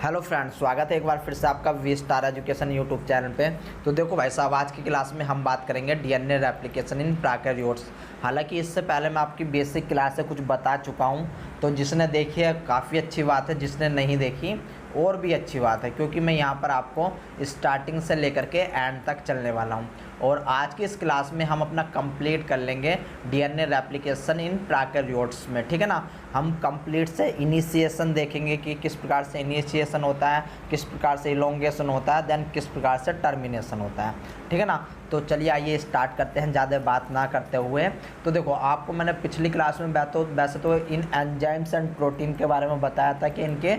Hello friends, स्वागत है एक बार फिर से आपका V Star education YouTube channel पे। तो देखो भाई साहब, आज की क्लास में हम बात करेंगे डीएनए रेप्लिकेशन इन प्रोकैरियोट्स। हालांकि इससे पहले मैं आपकी बेसिक क्लास से कुछ बता चुका हूं, तो जिसने देखी है काफ़ी अच्छी बात है, जिसने नहीं देखी और भी अच्छी बात है, क्योंकि मैं यहाँ पर आपको स्टार्टिंग से लेकर के एंड तक चलने वाला हूँ। और आज की इस क्लास में हम अपना कंप्लीट कर लेंगे डीएनए रेप्लिकेशन इन प्रोकैरियोट्स में, ठीक है ना। हम कंप्लीट से इनिशिएशन देखेंगे कि किस प्रकार से इनिशिएशन होता है, किस प्रकार से इलोंगेशन होता है, देन किस प्रकार से टर्मिनेशन होता है, ठीक है ना। तो चलिए आइए स्टार्ट करते हैं ज़्यादा बात ना करते हुए। तो देखो, आपको मैंने पिछली क्लास में वैसे तो इन एंजाइम्स एंड प्रोटीन के बारे में बताया था कि इनके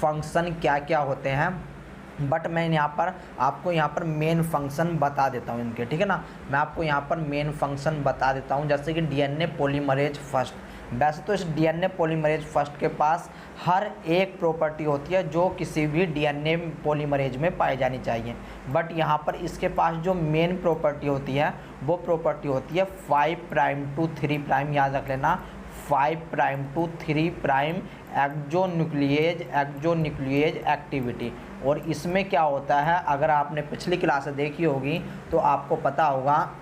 फंक्शन क्या क्या होते हैं, बट मैं यहाँ पर आपको मेन फंक्शन बता देता हूँ इनके, ठीक है ना। मैं आपको यहाँ पर मेन फंक्शन बता देता हूँ, जैसे कि डीएनए पॉलीमरेज फर्स्ट। वैसे तो इस डीएनए पॉलीमरेज फर्स्ट के पास हर एक प्रॉपर्टी होती है जो किसी भी डीएनए पॉलीमरेज में पाई जानी चाहिए, बट यहाँ पर इसके पास जो मेन प्रॉपर्टी होती है वो प्रॉपर्टी होती है 5 प्राइम टू 3 प्राइम, याद रख लेना, 5 प्राइम टू 3 प्राइम एक्सोन्यूक्लिएज एक्टिविटी। और इसमें क्या होता है, अगर आपने पिछली क्लास देखी होगी तो आपको पता होगा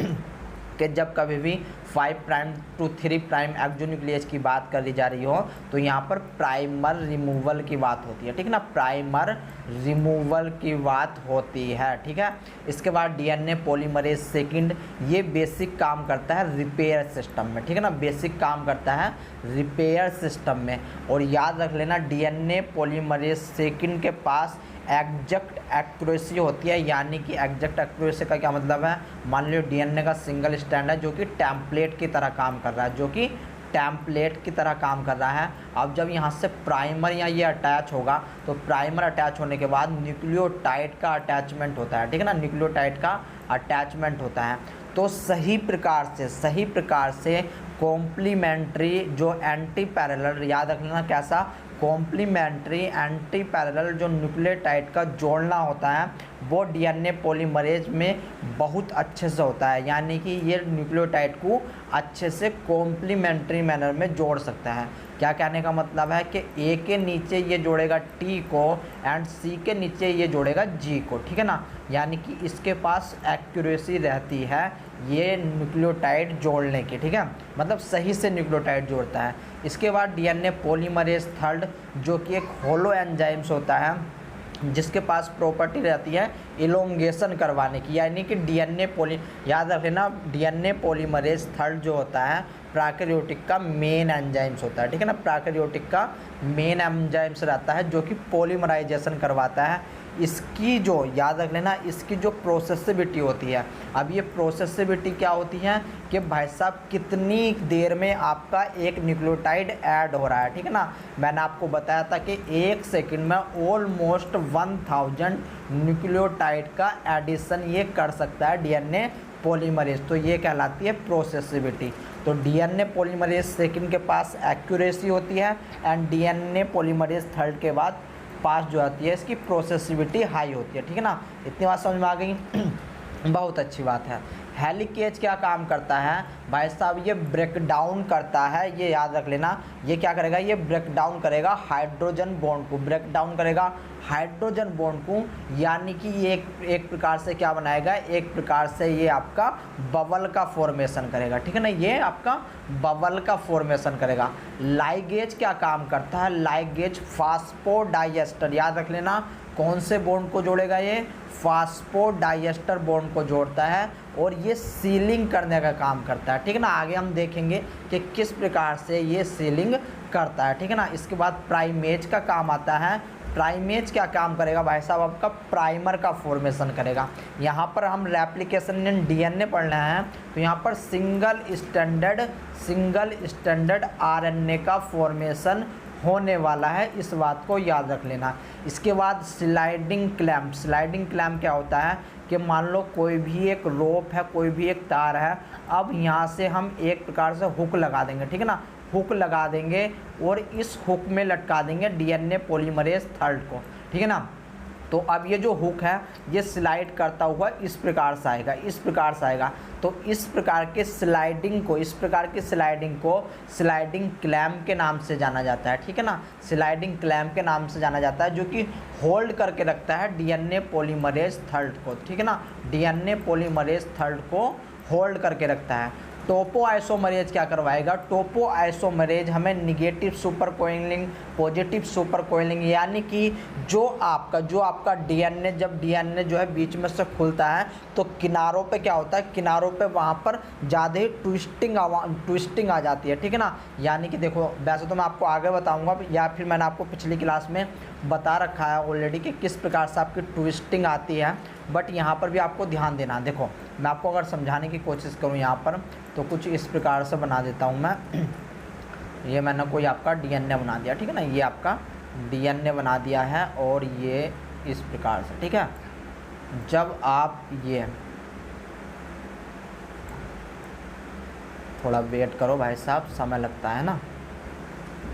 कि जब कभी भी 5 प्राइम टू 3 प्राइम एक्सोन्यूक्लिएज की बात कर दी जा रही हो तो यहाँ पर प्राइमर रिमूवल की बात होती है, ठीक है ना। प्राइमर रिमूवल की बात होती है, ठीक है। इसके बाद डीएनए पॉलीमरेज सेकंड, ये बेसिक काम करता है रिपेयर सिस्टम में, ठीक है ना। बेसिक काम करता है रिपेयर सिस्टम में। और याद रख लेना, डीएनए पॉलीमरेज सेकंड के पास एग्जैक्ट एक्यूरेसी होती है, यानी कि एग्जैक्ट एक्यूरेसी का क्या मतलब है, मान लो डीएनए का सिंगल स्ट्रैंड है जो कि टेम्पलेट की तरह काम कर रहा है, अब जब यहाँ से प्राइमर या ये अटैच होगा तो प्राइमर अटैच होने के बाद न्यूक्लियोटाइड का अटैचमेंट होता है, ठीक है ना। न्यूक्लियोटाइड का अटैचमेंट होता है। तो सही प्रकार से कॉम्प्लीमेंट्री जो एंटी पैरेलल, याद रखना कैसा, कॉम्प्लीमेंट्री एंटी पैरेलल जो न्यूक्लियोटाइड का जोड़ना होता है वो डीएनए पॉलीमरेज में बहुत अच्छे से होता है, यानी कि ये न्यूक्लियोटाइड को अच्छे से कॉम्प्लीमेंट्री मैनर में जोड़ सकता है। क्या कहने का मतलब है कि ए के नीचे ये जोड़ेगा टी को एंड सी के नीचे ये जोड़ेगा जी को, ठीक है ना। यानी कि इसके पास एक्यूरेसी रहती है ये न्यूक्लियोटाइड जोड़ने की, ठीक है, मतलब सही से न्यूक्लियोटाइड जोड़ता है। इसके बाद डीएनए पॉलीमरेज थर्ड, जो कि एक होलो एंजाइम्स होता है जिसके पास प्रॉपर्टी रहती है इलोंगेशन करवाने की, यानी कि याद रख लेना, डीएनए पॉलीमरेज थर्ड जो होता है प्रोकैरियोटिक का मेन एंजाइम्स होता है, ठीक है ना। प्रोकैरियोटिक का मेन एंजाइम्स रहता है जो कि पॉलीमराइजेशन करवाता है। इसकी जो, याद रख लेना, इसकी जो प्रोसेसिबिलिटी होती है, अब ये प्रोसेसिबिलिटी क्या होती है कि भाई साहब कितनी देर में आपका एक न्यूक्लियोटाइड ऐड हो रहा है, ठीक है ना। मैंने आपको बताया था कि 1 सेकंड में ऑलमोस्ट 1000 न्यूक्लियोटाइड का एडिशन ये कर सकता है डीएनए पॉलीमरेज, तो ये कहलाती है प्रोसेसिबिलिटी। तो डीएनए पॉलीमरेज सेकंड के पास एक्यूरेसी होती है एंड डीएनए पॉलीमरेज थर्ड के बाद पास जो आती है इसकी प्रोसेसिबिलिटी हाई होती है, ठीक है ना। इतनी बात समझ में आ गई बहुत अच्छी बात है। हेलिकेज क्या काम करता है भाई साहब, ये ब्रेक डाउन करता है, ये याद रख लेना। ये क्या करेगा, ये ब्रेक डाउन करेगा हाइड्रोजन बॉन्ड को, यानी कि ये एक प्रकार से क्या बनाएगा, एक प्रकार से ये आपका बबल का फॉर्मेशन करेगा, ठीक है ना। ये आपका बबल का फॉर्मेशन करेगा। लाइगेज क्या काम करता है, लाइगेज फास्फोडाइएस्टर, याद रख लेना, कौन से बॉन्ड को जोड़ेगा, ये फास्फोडाइएस्टर बॉन्ड को जोड़ता है और ये सीलिंग करने का काम करता है, ठीक है ना। आगे हम देखेंगे कि किस प्रकार से ये सीलिंग करता है, ठीक है ना। इसके बाद प्राइमेज का काम आता है। प्राइमेज क्या काम करेगा भाई साहब, आपका प्राइमर का फॉर्मेशन करेगा। यहाँ पर हम रेप्लिकेशन इन डीएनए पढ़ रहे हैं तो यहाँ पर सिंगल स्टैंडर्ड आरएनए का फॉर्मेशन होने वाला है, इस बात को याद रख लेना। इसके बाद स्लाइडिंग क्लैम्प क्या होता है कि मान लो कोई भी एक रोप है, कोई भी एक तार है, अब यहाँ से हम एक प्रकार से हुक लगा देंगे, ठीक है ना, हुक लगा देंगे और इस हुक में लटका देंगे डीएनए पॉलीमरेज थर्ड को, ठीक है ना। तो अब ये जो हुक है ये स्लाइड करता हुआ इस प्रकार से आएगा, इस प्रकार से आएगा। तो इस प्रकार के स्लाइडिंग को, इस प्रकार की स्लाइडिंग को स्लाइडिंग क्लैम्प के नाम से जाना जाता है, ठीक है ना, स्लाइडिंग क्लैम्प के नाम से जाना जाता है, जो कि होल्ड करके रखता है डीएनए पॉलीमरेज थर्ड को, ठीक है ना, डीएनए पॉलीमरेज थर्ड को होल्ड करके रखता है। टोपो आइसोमरेज क्या करवाएगा, टोपो आइसोमरेज हमें negative super coiling, positive super coiling, यानी कि जो आपका डीएनए, जब डीएनए जो है बीच में से खुलता है तो किनारों पे क्या होता है, किनारों पे वहाँ पर ज़्यादा ही ट्विस्टिंग आ जाती है, ठीक है ना। यानी कि देखो, वैसे तो मैं आपको आगे बताऊँगा या फिर मैंने आपको पिछली क्लास में बता रखा है ऑलरेडी कि किस प्रकार से आपकी ट्विस्टिंग आती है, बट यहाँ पर भी आपको ध्यान देना। देखो मैं आपको अगर समझाने की कोशिश करूँ यहाँ पर, तो कुछ इस प्रकार से बना देता हूँ मैं। ये मैंने कोई आपका डीएनए बना दिया, ठीक है ना, ये आपका डीएनए बना दिया है और ये इस प्रकार से, ठीक है। जब आप ये, थोड़ा वेट करो भाई साहब, समय लगता है ना।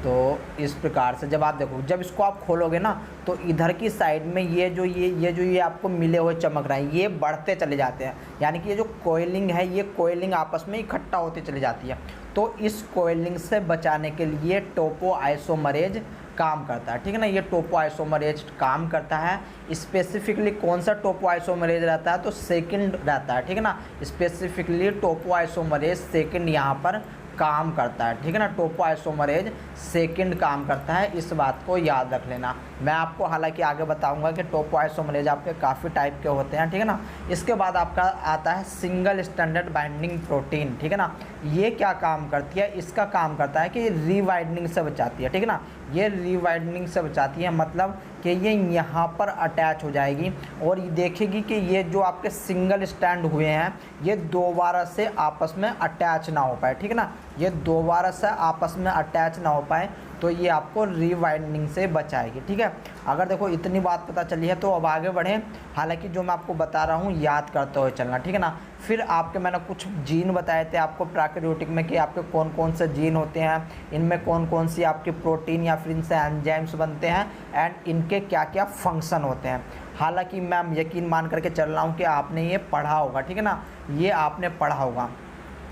तो इस प्रकार से जब आप देखो, जब इसको आप खोलोगे ना, तो इधर की साइड में ये आपको मिले हुए चमक रहे हैं, ये बढ़ते चले जाते हैं, यानी कि ये जो कोयलिंग है, ये कोयलिंग आपस में इकट्ठा होती चली जाती है। तो इस कोयलिंग से बचाने के लिए टोपो आइसोमरेज काम करता है, ठीक है ना, ये टोपो आइसोमरेज काम करता है। स्पेसिफिकली कौन सा टोपो आइसोमरेज रहता है, तो सेकंड रहता है, ठीक है ना, स्पेसिफिकली टोपो आइसोमरेज सेकंड यहाँ पर काम करता है, ठीक है ना, टोपो आइसोमरेज सेकंड काम करता है, इस बात को याद रख लेना। मैं आपको हालांकि आगे बताऊंगा कि टोपो आइसोमरेज आपके काफ़ी टाइप के होते हैं, ठीक है ना। इसके बाद आपका आता है सिंगल स्टैंडर्ड बाइंडिंग प्रोटीन, ठीक है ना। ये क्या काम करती है, इसका काम करता है कि रीवाइडनिंग से बचाती है, ठीक है ना, ये रीवाइडनिंग से बचाती है, मतलब कि ये यहाँ पर अटैच हो जाएगी और ये देखेगी कि ये जो आपके सिंगल स्टैंड हुए हैं ये दोबारा से आपस में अटैच ना हो पाए, ठीक है ना, ये दोबारा से आपस में अटैच ना हो पाए, तो ये आपको रीवाइंडिंग से बचाएगी, ठीक है। अगर देखो इतनी बात पता चली है तो अब आगे बढ़ें। हालांकि जो मैं आपको बता रहा हूँ याद करते हुए चलना, ठीक है ना। फिर आपके मैंने कुछ जीन बताए थे आपको प्रोकैरियोटिक में कि आपके कौन कौन से जीन होते हैं, इनमें कौन कौन सी आपकी प्रोटीन या फिर इनसे एंजाइम्स बनते हैं एंड इनके क्या क्या फंक्शन होते हैं। हालांकि मैं यकीन मान करके चल रहा हूँ कि आपने ये पढ़ा होगा, ठीक है ना, ये आपने पढ़ा होगा।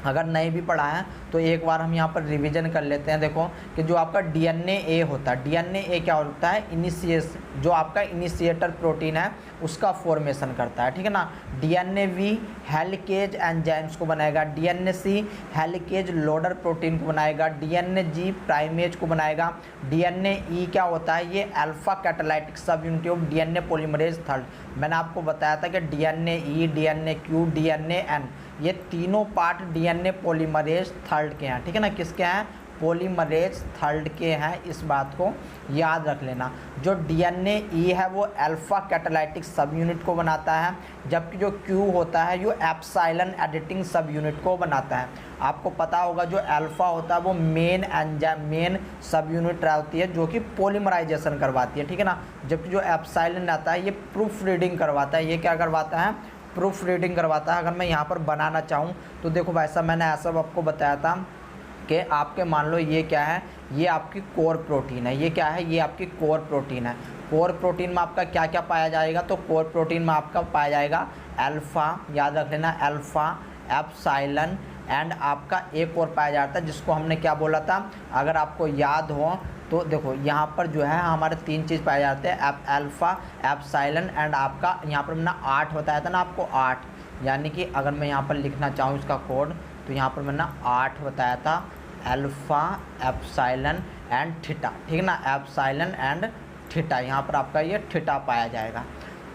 अगर नहीं भी पढ़ा है तो एक बार हम यहाँ पर रिवीजन कर लेते हैं। देखो कि जो आपका डीएनए होता है, डीएनए क्या होता है, जो आपका इनिशिएटर प्रोटीन है उसका फॉर्मेशन करता है, ठीक है ना। डीएनए हेलिकेज एंजाइम्स को बनाएगा, डीएनए हेलिकेज लोडर प्रोटीन को बनाएगा, डीएनए प्राइमेज को बनाएगा, डीएनए क्या होता है, ये अल्फा कैटालाइटिक सब unit of DNA polymerase third. मैंने आपको बताया था कि डीएनए डीएनए डीएनए ये तीनों पार्ट डीएनए पॉलीमरेज थर्ड के हैं, ठीक है ना, किसके हैं, पॉलीमरेज थर्ड के हैं, इस बात को याद रख लेना। जो डीएनए है वो अल्फा कैटालाइटिक सब यूनिट को बनाता है, जबकि जो क्यू होता है वो एप्सिलॉन एडिटिंग सब यूनिट को बनाता है। आपको पता होगा जो अल्फा होता है वो मेन सब यूनिट होती है जो कि पॉलीमराइजेशन करवाती है, ठीक है ना, जबकि जो एप्सिलॉन आता है ये प्रूफ रीडिंग करवाता है। ये क्या करवाता है, प्रूफ रीडिंग करवाता है। अगर मैं यहाँ पर बनाना चाहूँ तो देखो भाई साहब, मैंने ऐसा आपको बताया था कि आपके मान लो ये क्या है, ये आपकी कोर प्रोटीन है, ये क्या है, ये आपकी कोर प्रोटीन है। कोर प्रोटीन में आपका क्या क्या पाया जाएगा, तो कोर प्रोटीन में आपका पाया जाएगा अल्फ़ा, याद रख लेना, अल्फ़ा, एप्सिलॉन एंड आपका एक और पाया जाता है जिसको हमने क्या बोला था, अगर आपको याद हो तो देखो यहाँ पर जो है हमारे तीन चीज़ पाए जाते हैं, अल्फ़ा, एप्सिलॉन एंड आपका यहाँ पर मैंने 8 बताया था ना आपको, 8, यानी कि अगर मैं यहाँ पर लिखना चाहूँ इसका कोड तो यहाँ पर मैंने 8 बताया था, अल्फ़ा, एप्सिलॉन एंड थीटा, ठीक है ना, एप्सिलॉन एंड थीटा, यहाँ पर आपका ये थीटा पाया जाएगा।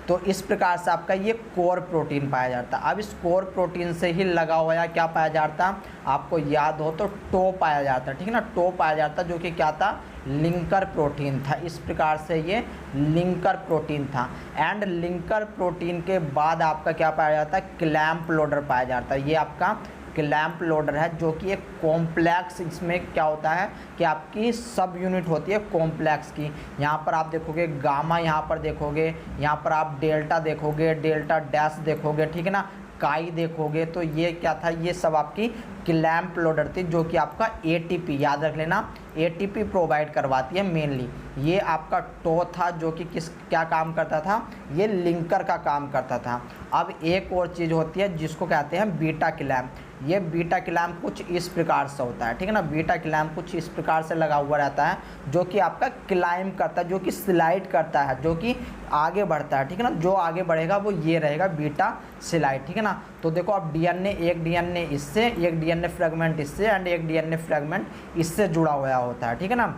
तो इस प्रकार से आपका ये कोर प्रोटीन पाया जाता है। अब इस कोर प्रोटीन से ही लगा हुआ क्या पाया जाता है, आपको याद हो तो टो पाया जाता है, ठीक है ना, टो पाया जाता है जो कि क्या था, लिंकर प्रोटीन था। इस प्रकार से ये लिंकर प्रोटीन था। एंड लिंकर प्रोटीन के बाद आपका क्या पाया जाता है, क्लैंप लोडर पाया जाता है। ये आपका क्लैंप लोडर है जो कि एक कॉम्प्लेक्स, इसमें क्या होता है कि आपकी सब यूनिट होती है कॉम्प्लेक्स की। यहाँ पर आप देखोगे गामा, यहाँ पर देखोगे, यहाँ पर आप डेल्टा देखोगे, डेल्टा डैश देखोगे, ठीक है ना, काई देखोगे तो ये क्या था, ये सब आपकी क्लैंप लोडर थी जो कि आपका ATP, याद रख लेना, ATP प्रोवाइड करवाती है मेनली। ये आपका टो था जो कि क्या काम करता था, ये लिंकर का काम करता था। अब एक और चीज़ होती है जिसको कहते हैं बीटा क्लैंप। ये बीटा क्लैंप कुछ इस प्रकार से होता है, ठीक है ना। बीटा क्लैंप कुछ इस प्रकार से लगा हुआ रहता है जो कि आपका क्लाइंब करता है, जो कि स्लाइड करता है, जो कि आगे बढ़ता है, ठीक है ना। जो आगे बढ़ेगा वो ये रहेगा बीटा स्लाइड, ठीक है ना। तो देखो अब DNA, एक DNA इससे, एक DNA फ्रेगमेंट इससे एंड एक DNA फ्रेगमेंट इससे जुड़ा हुआ होता है, ठीक है ना।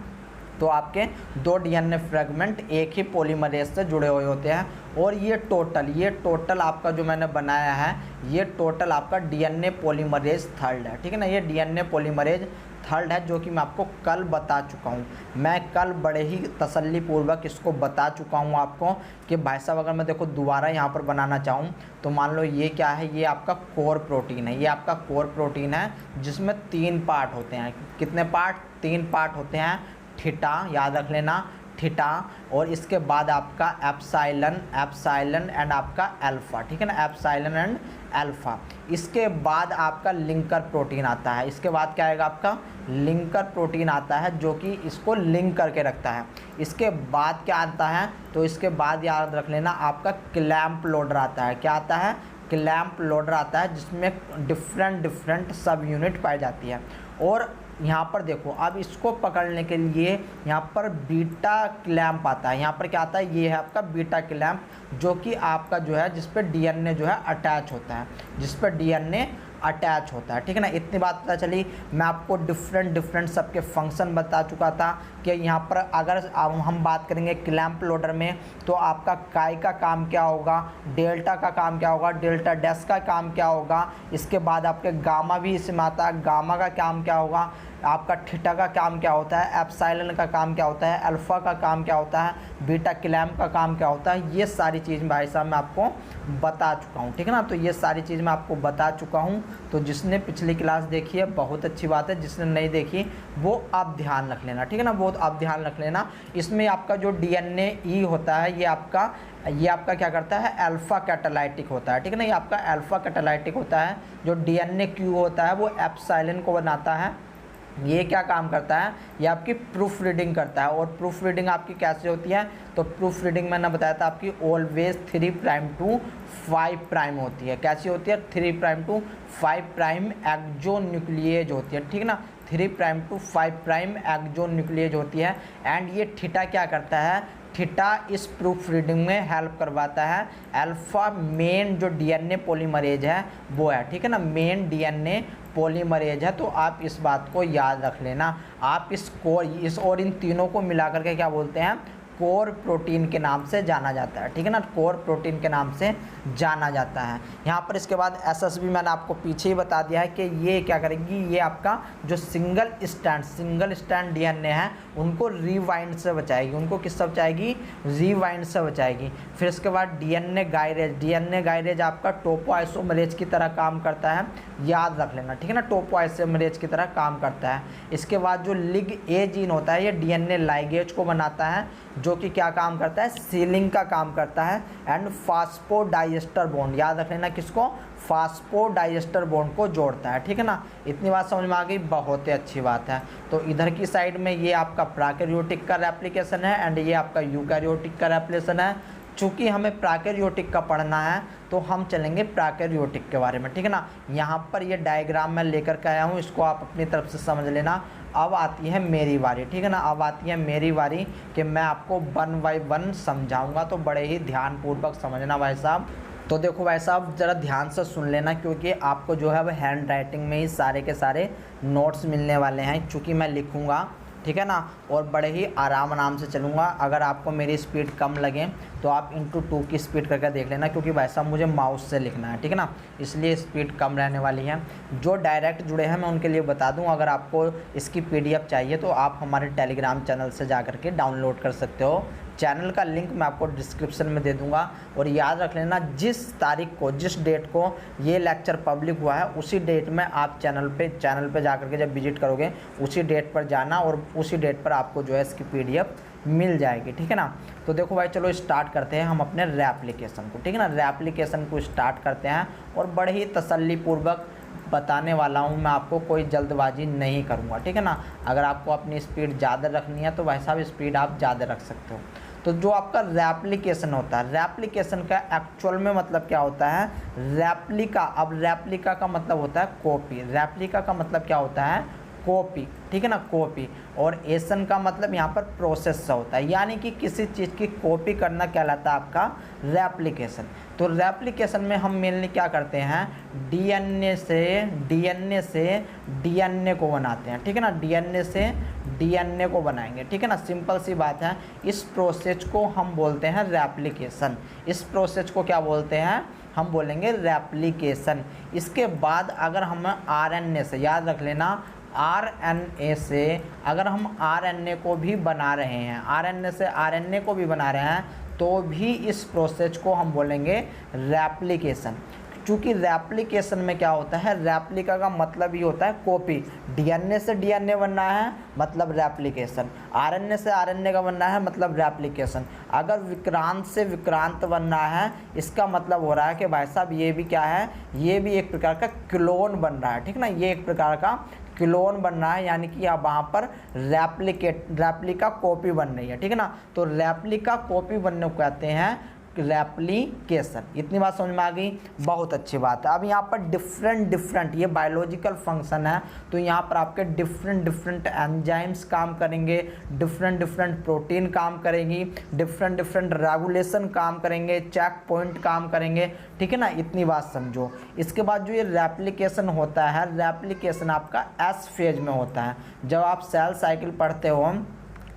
तो आपके 2 DNA फ्रेगमेंट एक ही पॉलीमरेज से जुड़े हुए होते हैं। और ये टोटल आपका जो मैंने बनाया है, ये टोटल आपका DNA पॉलीमरेज थर्ड है, ठीक है ना। ये DNA पॉलीमरेज थर्ड है जो कि मैं आपको कल बता चुका हूँ। मैं कल बड़े ही तसल्लीपूर्वक इसको बता चुका हूँ आपको कि भाई साहब अगर मैं देखो दोबारा यहाँ पर बनाना चाहूँ तो मान लो ये क्या है, ये आपका कोर प्रोटीन है। ये आपका कोर प्रोटीन है जिसमें 3 पार्ट होते हैं। कितने पार्ट? 3 पार्ट होते हैं। थीटा, याद रख लेना, थीटा, और इसके बाद आपका एप्सिलॉन एंड आपका अल्फा, ठीक है ना, एप्सिलॉन एंड अल्फा। इसके बाद आपका लिंकर प्रोटीन आता है। इसके बाद क्या आएगा आपका लिंकर प्रोटीन आता है जो कि इसको लिंक करके रखता है। इसके बाद क्या आता है, तो इसके बाद याद रख लेना आपका क्लैंप लोडर आता है। क्या आता है? क्लैंप लोडर आता है जिसमें डिफरेंट सब यूनिट पाई जाती है। और यहाँ पर देखो अब इसको पकड़ने के लिए यहाँ पर बीटा क्लैंप आता है। यहाँ पर क्या आता है, ये है आपका बीटा क्लैंप जो कि आपका जो है जिस पे DNA जो है अटैच होता है, जिस पर DNA अटैच होता है, ठीक है ना। इतनी बात पता चली। मैं आपको डिफरेंट सबके फंक्शन बता चुका था कि यहाँ पर अगर हम बात करेंगे क्लैंप लोडर में तो आपका काई का काम क्या होगा, डेल्टा का काम क्या होगा, डेल्टा डैश का काम क्या होगा, इसके बाद आपके गामा भी इसमें आता है, गामा का काम क्या होगा, आपका थीटा का काम क्या होता है, एप्सिलॉन का काम क्या होता है, अल्फा का काम क्या होता है, बीटा क्लैंप का काम क्या होता है। ये सारी चीज़ भाई साहब मैं आपको बता चुका हूँ, ठीक है ना। तो ये सारी चीज़ मैं आपको बता चुका हूँ। तो जिसने पिछली क्लास देखी है बहुत अच्छी बात है, जिसने नहीं देखी वो आप ध्यान रख लेना, ठीक है ना, वो आप ध्यान रख लेना। इसमें आपका जो DNA होता है ये आपका क्या करता है, अल्फा कैटालाइटिक होता है, ठीक है ना। ये आपका अल्फा कैटालाइटिक होता है। जो DNA होता है वो एप्सिलॉन को बनाता है। ये क्या काम करता है, ये आपकी प्रूफ रीडिंग करता है। और प्रूफ रीडिंग आपकी कैसे होती है, तो प्रूफ रीडिंग मैंने बताया था आपकी ऑलवेज 3' to 5' होती है। कैसी होती है, 3' to 5' एक्सो न्यूक्लिएज होती है, ठीक है ना। 3' to 5' एक्सो न्यूक्लिएज होती है। एंड ये थीटा क्या करता है, थीटा इस प्रूफ रीडिंग में हेल्प करवाता है। अल्फा मेन जो DNA पॉलीमरेज है वो है, ठीक है ना, मेन DNA पॉलीमरेज है। तो आप इस बात को याद रख लेना। आप इस और इन तीनों को मिलाकर के क्या बोलते हैं, कोर प्रोटीन के नाम से जाना जाता है, ठीक है ना, कोर प्रोटीन के नाम से जाना जाता है। यहाँ पर इसके बाद SSB मैंने आपको पीछे ही बता दिया है कि ये क्या करेगी, ये आपका जो सिंगल स्टैंड DNA है उनको रीवाइंड से बचाएगी। उनको किससे बचाएगी, रीवाइंड से बचाएगी। फिर इसके बाद DNA गायरेज आपका टोपोआइसोमरेज की तरह काम करता है, याद रख लेना, ठीक है ना, टोपोआइसोमरेज की तरह काम करता है। इसके बाद जो लिग ए जीन होता है ये DNA लाइगेज को बनाता है जो कि क्या काम करता है, सीलिंग का काम करता है। एंड फास्फोडाइएस्टर बॉन्ड, याद रख लेना किसको, फास्फोडाइएस्टर बॉन्ड को जोड़ता है, ठीक है ना। इतनी बात समझ में आ गई, बहुत ही अच्छी बात है। तो इधर की साइड में ये आपका प्रोकैरियोटिक का रेप्लिकेशन है एंड ये आपका यूकैरियोटिक का रेप्लिकेशन है। चूँकि हमें प्रोकैरियोटिक का पढ़ना है तो हम चलेंगे प्रोकैरियोटिक के बारे में, ठीक है ना। यहाँ पर ये डायग्राम मैं लेकर के आया हूँ, इसको आप अपनी तरफ से समझ लेना। अब आती है मेरी बारी, ठीक है ना, अब आती है मेरी बारी कि मैं आपको 1 by 1 समझाऊंगा। तो बड़े ही ध्यानपूर्वक समझना भाई साहब। तो देखो भाई साहब ज़रा ध्यान से सुन लेना क्योंकि आपको जो है वो हैंड राइटिंग में ही सारे के सारे नोट्स मिलने वाले हैं। चूँकि मैं लिखूँगा, ठीक है ना, और बड़े ही आराम से चलूँगा। अगर आपको मेरी स्पीड कम लगे तो आप ×2 की स्पीड करके देख लेना क्योंकि वैसा मुझे माउस से लिखना है, ठीक है ना, इसलिए स्पीड कम रहने वाली है। जो डायरेक्ट जुड़े हैं मैं उनके लिए बता दूं, अगर आपको इसकी PDF चाहिए तो आप हमारे टेलीग्राम चैनल से जा कर के डाउनलोड कर सकते हो। चैनल का लिंक मैं आपको डिस्क्रिप्शन में दे दूंगा। और याद रख लेना जिस तारीख को, जिस डेट को ये लेक्चर पब्लिक हुआ है उसी डेट में आप चैनल पे जा कर के जब विजिट करोगे उसी डेट पर जाना और उसी डेट पर आपको जो है इसकी PDF मिल जाएगी, ठीक है ना। तो देखो भाई चलो स्टार्ट करते हैं हम अपने रेप्लिकेशन को, ठीक है ना। रेप्लिकेशन को स्टार्ट करते हैं और बड़े ही तसल्लीपूर्वक बताने वाला हूँ मैं आपको, कोई जल्दबाजी नहीं करूँगा, ठीक है ना। अगर आपको अपनी स्पीड ज़्यादा रखनी है तो भाई साहब स्पीड आप ज़्यादा रख सकते हो। तो जो आपका रेप्लिकेशन होता है, रेप्लिकेशन का एक्चुअल में मतलब क्या होता है, रेप्लिका। अब रेप्लिका का मतलब होता है कॉपी, रेप्लिका का मतलब क्या होता है, कॉपी, ठीक है ना, कॉपी। और एसन का मतलब यहाँ पर प्रोसेस से होता है, यानी कि किसी चीज़ की कॉपी करना कहलाता है आपका रेप्लिकेशन। तो रेप्लिकेशन में हम मेनली क्या करते हैं, डीएनए से डीएनए को बनाते हैं, ठीक है ना, डीएनए से डीएनए को बनाएंगे, ठीक है ना। सिंपल सी बात है। इस प्रोसेस को हम बोलते हैं रेप्लिकेशन। इस प्रोसेस को क्या बोलते हैं, हम बोलेंगे रेप्लिकेशन। इसके बाद अगर हम आरएनए से, याद रख लेना, आरएनए से अगर हम आरएनए को भी बना रहे हैं, आरएनए से आरएनए को भी बना रहे हैं, तो भी इस प्रोसेस को हम बोलेंगे रेप्लिकेशन। चूँकि रेप्लिकेशन में क्या होता है, रेप्लिका का मतलब ही होता है कॉपी। डीएनए से डीएनए बनना है मतलब रेप्लिकेशन, आरएनए से आरएनए का बनना है मतलब रेप्लिकेशन। अगर विक्रांत से विक्रांत बनना है, इसका मतलब हो रहा है कि भाई साहब ये भी क्या है, ये भी एक प्रकार का क्लोन बन रहा है, ठीक ना, ये एक प्रकार का क्लोन बन रहा है, यानी कि अब वहाँ पर रेप्लिका कॉपी बन रही है, ठीक है ना। तो रेप्लिका कॉपी बनने को कहते हैं रेप्लिकेशन। इतनी बात समझ में आ गई, बहुत अच्छी बात है। अब यहाँ पर डिफरेंट ये बायोलॉजिकल फंक्शन है, तो यहाँ पर आपके डिफरेंट एंजाइम्स काम करेंगे, डिफरेंट प्रोटीन काम करेंगी, डिफरेंट रेगुलेशन काम करेंगे, चेक पॉइंट काम करेंगे, ठीक है ना। इतनी बात समझो। इसके बाद जो ये रेप्लिकेशन होता है, रेप्लिकेशन आपका एस फेज में होता है। जब आप सेल साइकिल पढ़ते हो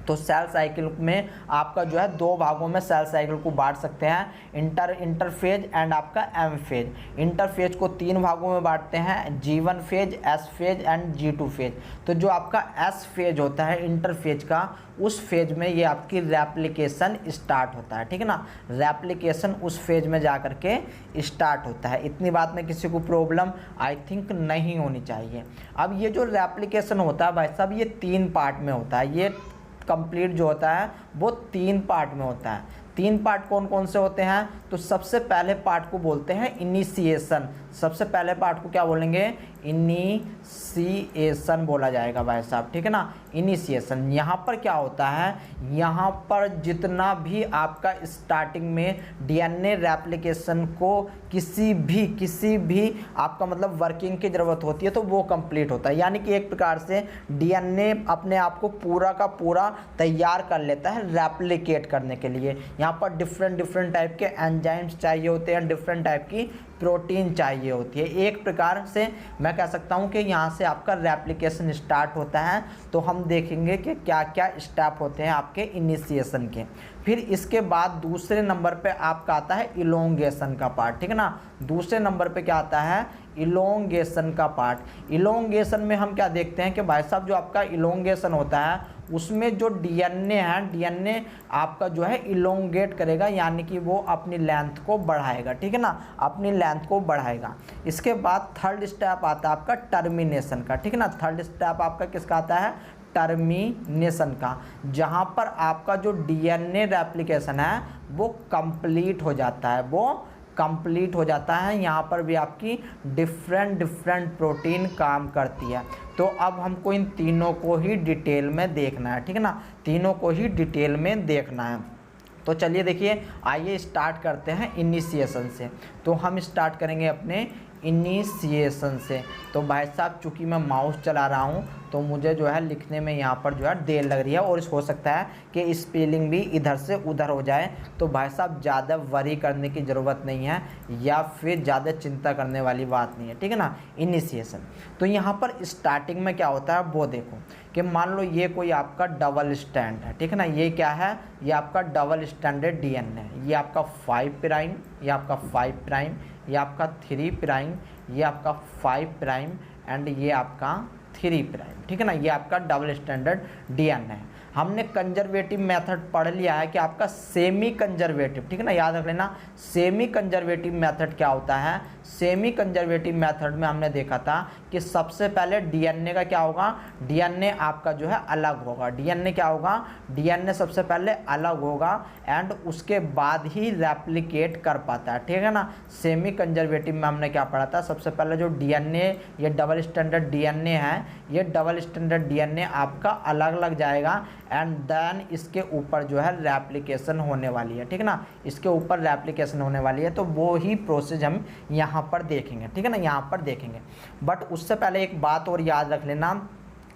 तो सेल साइकिल में आपका जो है दो भागों में सेल साइकिल को बांट सकते हैं, इंटरफेज एंड आपका एम फेज। इंटरफेज को तीन भागों में बांटते हैं, G1 phase, S phase and G2 phase. तो जो आपका एस फेज होता है इंटरफेज का, उस फेज में ये आपकी रेप्लिकेशन स्टार्ट होता है, ठीक है ना। रेप्लिकेशन उस फेज में जा करके स्टार्ट होता है। इतनी बात में किसी को प्रॉब्लम आई थिंक नहीं होनी चाहिए। अब ये जो रेप्लिकेशन होता है भाई साहब, ये तीन पार्ट में होता है। ये कंप्लीट जो होता है वो तीन पार्ट में होता है। तीन पार्ट कौन कौन से होते हैं, तो सबसे पहले पार्ट को बोलते हैं इनिशिएशन। सबसे पहले पार्ट को क्या बोलेंगे, इनिशिएशन बोला जाएगा भाई साहब, ठीक है ना, इनिशिएशन। यहाँ पर क्या होता है, यहाँ पर जितना भी आपका स्टार्टिंग में डीएनए रेप्लिकेशन को किसी भी आपका मतलब वर्किंग की ज़रूरत होती है तो वो कंप्लीट होता है। यानी कि एक प्रकार से डीएनए अपने आप को पूरा का पूरा तैयार कर लेता है रेप्लिकेट करने के लिए। यहाँ पर डिफरेंट टाइप के एंजाइम्स चाहिए होते हैं, डिफरेंट टाइप की प्रोटीन चाहिए होती है। एक प्रकार से मैं कह सकता हूँ कि यहाँ से आपका रेप्लिकेशन स्टार्ट होता है। तो हम देखेंगे कि क्या क्या स्टेप होते हैं आपके इनिशिएशन के। फिर इसके बाद दूसरे नंबर पे आपका आता है इलोंगेशन का पार्ट, ठीक है ना। दूसरे नंबर पे क्या आता है, इलोंगेशन का पार्ट। इलोंगेशन में हम क्या देखते हैं कि भाई साहब जो आपका इलोंगेशन होता है उसमें जो डीएनए है, डीएनए आपका जो है इलोंगेट करेगा, यानी कि वो अपनी लेंथ को बढ़ाएगा, ठीक है ना, अपनी लेंथ को बढ़ाएगा। इसके बाद थर्ड स्टेप आता है आपका टर्मिनेशन का, ठीक है ना। थर्ड स्टेप आपका किसका आता है, टर्मिनेशन का, जहाँ पर आपका जो डीएनए रेप्लिकेशन है वो कंप्लीट हो जाता है, वो कंप्लीट हो जाता है। यहाँ पर भी आपकी डिफरेंट प्रोटीन काम करती है। तो अब हमको इन तीनों को ही डिटेल में देखना है, ठीक है ना, तीनों को ही डिटेल में देखना है। तो चलिए देखिए, आइए स्टार्ट करते हैं इनिशिएशन से। तो हम स्टार्ट करेंगे अपने इनिशिएशन से। तो भाई साहब चूँकि मैं माउस चला रहा हूँ तो मुझे जो है लिखने में यहाँ पर जो है देर लग रही है, और हो सकता है कि स्पेलिंग भी इधर से उधर हो जाए। तो भाई साहब ज़्यादा वरी करने की ज़रूरत नहीं है, या फिर ज़्यादा चिंता करने वाली बात नहीं है, ठीक है ना। इनिशिएशन, तो यहाँ पर स्टार्टिंग में क्या होता है वो देखो कि मान लो ये कोई आपका डबल स्टैंड है, ठीक है ना। ये क्या है, ये आपका डबल स्टैंडेड डीएनए है। ये आपका 5 प्राइम, ये आपका 5 प्राइम, ये आपका 3 प्राइम, ये आपका 5 प्राइम एंड ये आपका 3 प्राइम, ठीक है ना। ये आपका डबल स्टैंडर्ड डीएनए है। हमने कंजर्वेटिव मेथड पढ़ लिया है कि आपका सेमी कंजर्वेटिव, ठीक है ना, याद रख लेना। सेमी कंजर्वेटिव मेथड क्या होता है, सेमी कंजर्वेटिव मेथड में हमने देखा था कि सबसे पहले डीएनए का क्या होगा, डीएनए आपका जो है अलग होगा, डीएनए क्या होगा, डीएनए सबसे पहले अलग होगा एंड उसके बाद ही रेप्लिकेट कर पाता है, ठीक है ना। सेमी कंजर्वेटिव में हमने क्या पढ़ा था, सबसे पहले जो डीएनए, ये डबल स्टैंडर्ड डीएनए है, ये डबल स्टैंडर्ड डीएनए आपका अलग अलग जाएगा एंड देन इसके ऊपर जो है रेप्लिकेशन होने वाली है, ठीक है ना, इसके ऊपर रेप्लिकेशन होने वाली है। तो वो ही प्रोसेस हम यहाँ पर देखेंगे, ठीक है ना, यहाँ पर देखेंगे। बट उससे पहले एक बात और याद रख लेना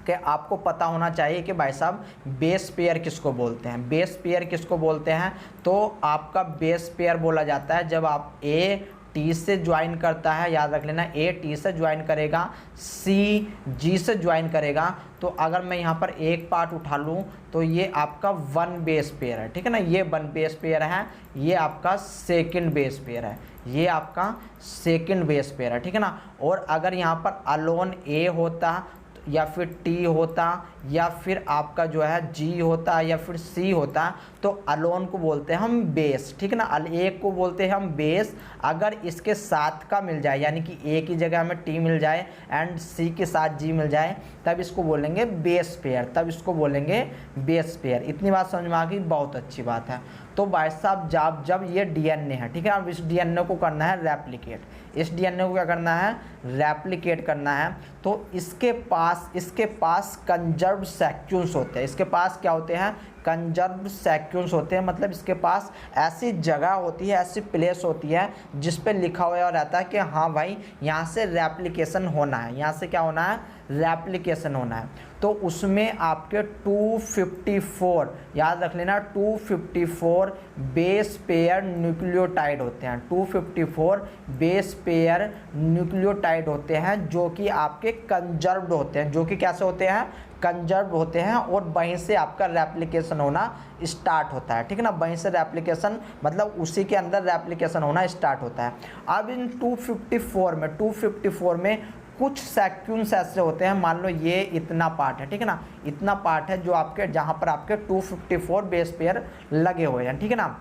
कि आपको पता होना चाहिए कि भाई साहब बेस पेयर किसको बोलते हैं। बेस पेयर किसको बोलते हैं, तो आपका बेस पेयर बोला जाता है जब आप ए टी से ज्वाइन करता है, याद रख लेना, ए टी से ज्वाइन करेगा, सी जी से ज्वाइन करेगा। तो अगर मैं यहाँ पर एक पार्ट उठा लूँ तो ये आपका वन बेस पेयर है, ठीक है ना, ये वन बेस पेयर है, ये आपका सेकंड बेस पेयर है, ये आपका सेकंड बेस पेयर है, ठीक है ना। और अगर यहाँ पर अलोन ए होता या फिर टी होता या फिर आपका जो है जी होता या फिर सी होता, तो अलोन को बोलते हैं हम बेस, ठीक है ना, एक को बोलते हैं हम बेस। अगर इसके साथ का मिल जाए, यानी कि ए की जगह हमें टी मिल जाए एंड सी के साथ जी मिल जाए, तब इसको बोलेंगे बेस पेयर, तब इसको बोलेंगे बेस पेयर। इतनी बात समझ में आ गई, बहुत अच्छी बात है। तो भाई साहब जब ये डीएनए है, ठीक है, अब इस डीएनए को करना है रेप्लिकेट, इस डीएनए को क्या करना है, रेप्लिकेट करना है। तो इसके पास कंजर्व्ड सीक्वेंस होते हैं, इसके पास क्या होते हैं, कंजर्व्ड सीक्वेंस होते हैं, मतलब इसके पास ऐसी जगह होती है, ऐसी प्लेस होती है जिस पे लिखा हुआ रहता है कि हाँ भाई यहाँ से रेप्लिकेशन होना है, यहाँ से क्या होना है, रेप्लिकेशन होना है। तो उसमें आपके 254, याद रख लेना, 254 बेस पेयर न्यूक्लियोटाइड होते हैं, 254 बेस पेयर न्यूक्लियोटाइड होते हैं जो कि आपके कंजर्व्ड होते हैं, जो कि कैसे होते हैं, कंजर्व होते हैं, और वहीं से आपका रेप्लिकेशन होना स्टार्ट होता है, ठीक है ना, वहीं से रेप्लिकेशन मतलब उसी के अंदर रेप्लिकेशन होना स्टार्ट होता है। अब इन 254 में कुछ सीक्वेंस ऐसे होते हैं, मान लो ये इतना पार्ट है, ठीक है ना, इतना पार्ट है जो आपके जहाँ पर आपके 254 बेस पेयर लगे हुए हैं, ठीक है ना।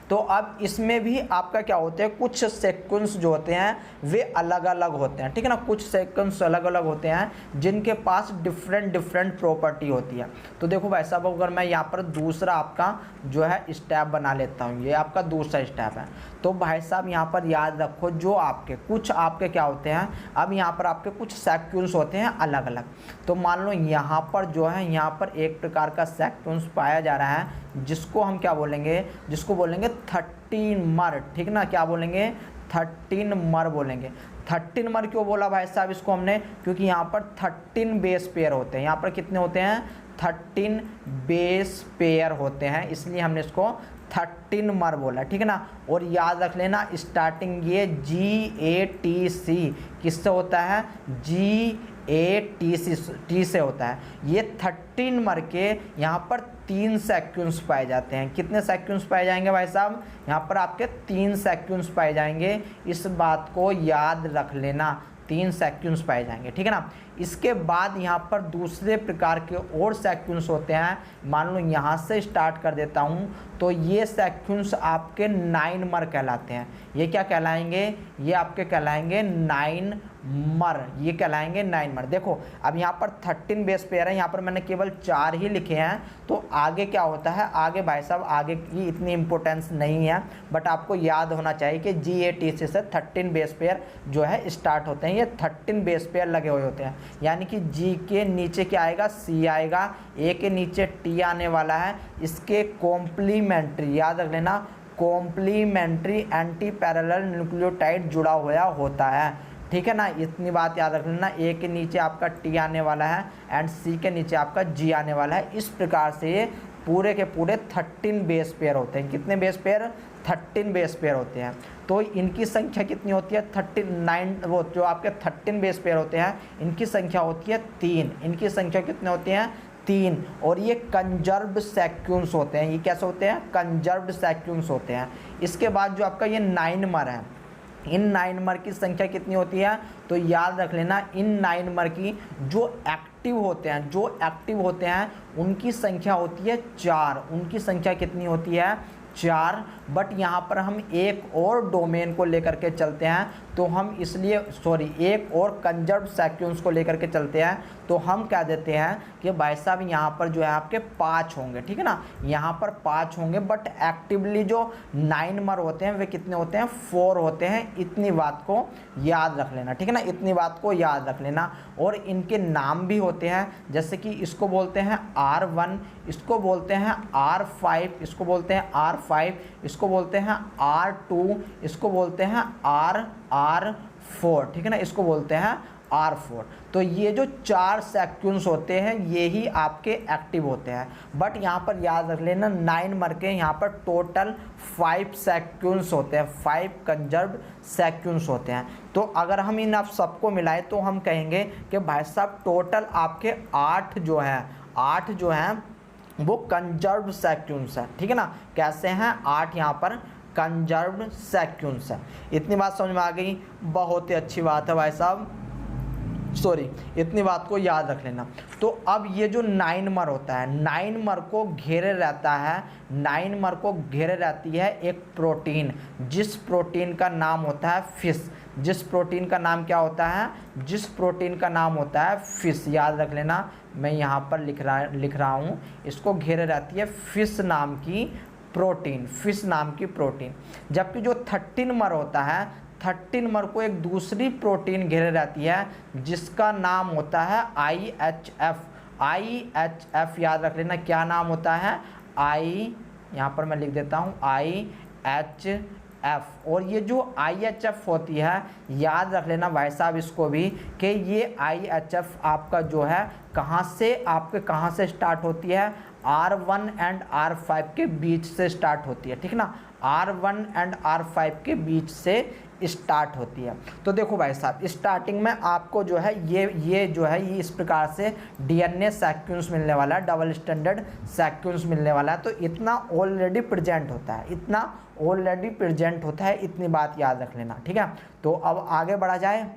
तो अब इसमें भी आपका क्या होते हैं, कुछ सीक्वेंस जो होते हैं वे अलग अलग होते हैं, ठीक है ना, कुछ सीक्वेंस अलग अलग होते हैं जिनके पास डिफरेंट प्रॉपर्टी होती है। तो देखो भाई साहब, अगर मैं यहाँ पर दूसरा आपका जो है स्टेप बना लेता हूँ, ये आपका दूसरा स्टेप है, तो भाई साहब यहाँ पर याद रखो जो आपके कुछ आपके क्या होते हैं, अब यहाँ पर आपके कुछ सीक्वेंस होते हैं अलग अलग। तो मान लो यहाँ पर जो है, यहाँ पर एक प्रकार का सीक्वेंस पाया जा रहा है जिसको हम क्या बोलेंगे, जिसको बोलेंगे 13 मर, ठीक ना, क्या बोलेंगे, 13 मर बोलेंगे। 13 मर क्यों बोला भाई साहब इसको हमने, क्योंकि यहाँ पर 13 बेस पेयर होते हैं, यहाँ पर कितने होते हैं, 13 बेस पेयर होते हैं, इसलिए हमने इसको 13 मर बोला, ठीक है ना। और याद रख लेना स्टार्टिंग ये GATC किससे होता है, GATC से होता है। ये 13 मर के यहाँ पर 3 सीक्वेंस पाए जाते हैं। कितने सीक्वेंस पाए जाएंगे भाई साहब, यहाँ पर आपके 3 सीक्वेंस पाए जाएंगे, इस बात को याद रख लेना, 3 सीक्वेंस पाए जाएंगे, ठीक है ना। इसके बाद यहाँ पर दूसरे प्रकार के और सीक्वेंस होते हैं, मान लो यहाँ से स्टार्ट कर देता हूँ, तो ये सीक्वेंस आपके 9 मर कहलाते हैं। ये क्या कहलाएंगे, ये आपके कहलाएंगे 9 मर, ये कहलाएंगे 9 मर। देखो अब यहाँ पर 13 बेस पेयर है, यहाँ पर मैंने केवल 4 ही लिखे हैं, तो आगे क्या होता है, आगे भाई साहब आगे की इतनी इंपॉर्टेंस नहीं है, बट आपको याद होना चाहिए कि GATC से 13 बेस पेयर जो है स्टार्ट होते हैं। ये 13 बेस पेयर लगे हुए होते हैं, यानी कि G के नीचे क्या आएगा, C आएगा, A के नीचे T आने वाला है, इसके कॉम्प्लीमेंट्री, याद रख लेना, कॉम्प्लीमेंट्री एंटी पैरेलल न्यूक्लियोटाइड जुड़ा हुआ होता है, ठीक है ना। इतनी बात याद रख लेना, A के नीचे आपका T आने वाला है एंड C के नीचे आपका G आने वाला है। इस प्रकार से ये पूरे के पूरे 13 बेस पेयर होते हैं। कितने बेस पेयर, 13 बेस पेयर होते हैं। तो इनकी संख्या कितनी होती है, 39, वो जो आपके 13 बेस पेयर होते हैं इनकी संख्या होती है 3, इनकी संख्या कितने होती हैं, 3। और ये कंजर्व्ड सीक्वेंस होते हैं, ये कैसे होते हैं, कंजर्व्ड सीक्वेंस होते हैं। इसके बाद जो आपका ये 9 मर है, इन 9 मर की संख्या कितनी होती है, तो याद रख लेना, इन 9 मर की जो एक्टिव होते हैं, जो एक्टिव होते हैं उनकी संख्या होती है 4, उनकी संख्या कितनी होती है, 4, बट यहाँ पर हम एक और डोमेन को लेकर के चलते हैं, तो हम इसलिए एक और कंजर्व सीक्वेंस को लेकर के चलते हैं, तो हम कह देते हैं कि भाई साहब यहाँ पर जो है आपके 5 होंगे, ठीक है ना, यहाँ पर 5 होंगे, बट एक्टिवली जो 9 मर होते हैं वे कितने होते हैं, 4 होते हैं। इतनी बात को याद रख लेना, ठीक है ना, इतनी बात को याद रख लेना। और इनके नाम भी होते हैं, जैसे कि इसको बोलते हैं R1, इसको बोलते हैं R5, इसको बोलते हैं R5, इसको बोलते हैं R2, इसको बोलते हैं R4, ठीक है ना, इसको बोलते हैं R4। तो ये जो 4 सीक्वेंस होते हैं ये ही आपके एक्टिव होते हैं, बट यहाँ पर याद रख लेना 9 मर के यहाँ पर टोटल 5 सीक्वेंस होते हैं, 5 कंजर्व सीक्वेंस होते हैं। तो अगर हम इन आप सबको मिलाएं तो हम कहेंगे कि भाई साहब टोटल आपके 8 जो हैं वो कंजर्व सीक्वेंस है, ठीक है ना। कैसे हैं 8 यहाँ पर कंजर्व सीक्वेंस है। इतनी बात समझ में आ गई, बहुत ही अच्छी बात है भाई साहब, इतनी बात को याद रख लेना। तो अब ये जो 9 मर होता है, 9 मर को घेरे रहता है, 9 मर को घेरे रहती है एक प्रोटीन, जिस प्रोटीन का नाम होता है फिश। जिस प्रोटीन का नाम क्या होता है, जिस प्रोटीन का नाम होता है फिश, याद रख लेना, मैं यहाँ पर लिख रहा हूँ, इसको घेरे रहती है फिश नाम की प्रोटीन, फिश नाम की प्रोटीन। जबकि जो 13 मर होता है, 13 मर को एक दूसरी प्रोटीन घेरे रहती है जिसका नाम होता है IHF। IHF याद रख लेना, क्या नाम होता है, यहाँ पर मैं लिख देता हूँ IHF। और ये जो IHF होती है, याद रख लेना भाई साहब इसको भी, कि ये IHF आपका जो है कहाँ से स्टार्ट होती है, R1 एंड R5 के बीच से स्टार्ट होती है, ठीक है ना, R1 एंड R5 के बीच से स्टार्ट होती है। तो देखो भाई साहब, स्टार्टिंग में आपको जो है ये जो है ये इस प्रकार से DNA सीक्वेंस मिलने वाला है, डबल स्टैंडर्ड सीक्वेंस मिलने वाला है। तो इतना ऑलरेडी प्रेजेंट होता है, इतनी बात याद रख लेना, ठीक है। तो अब आगे बढ़ा जाए,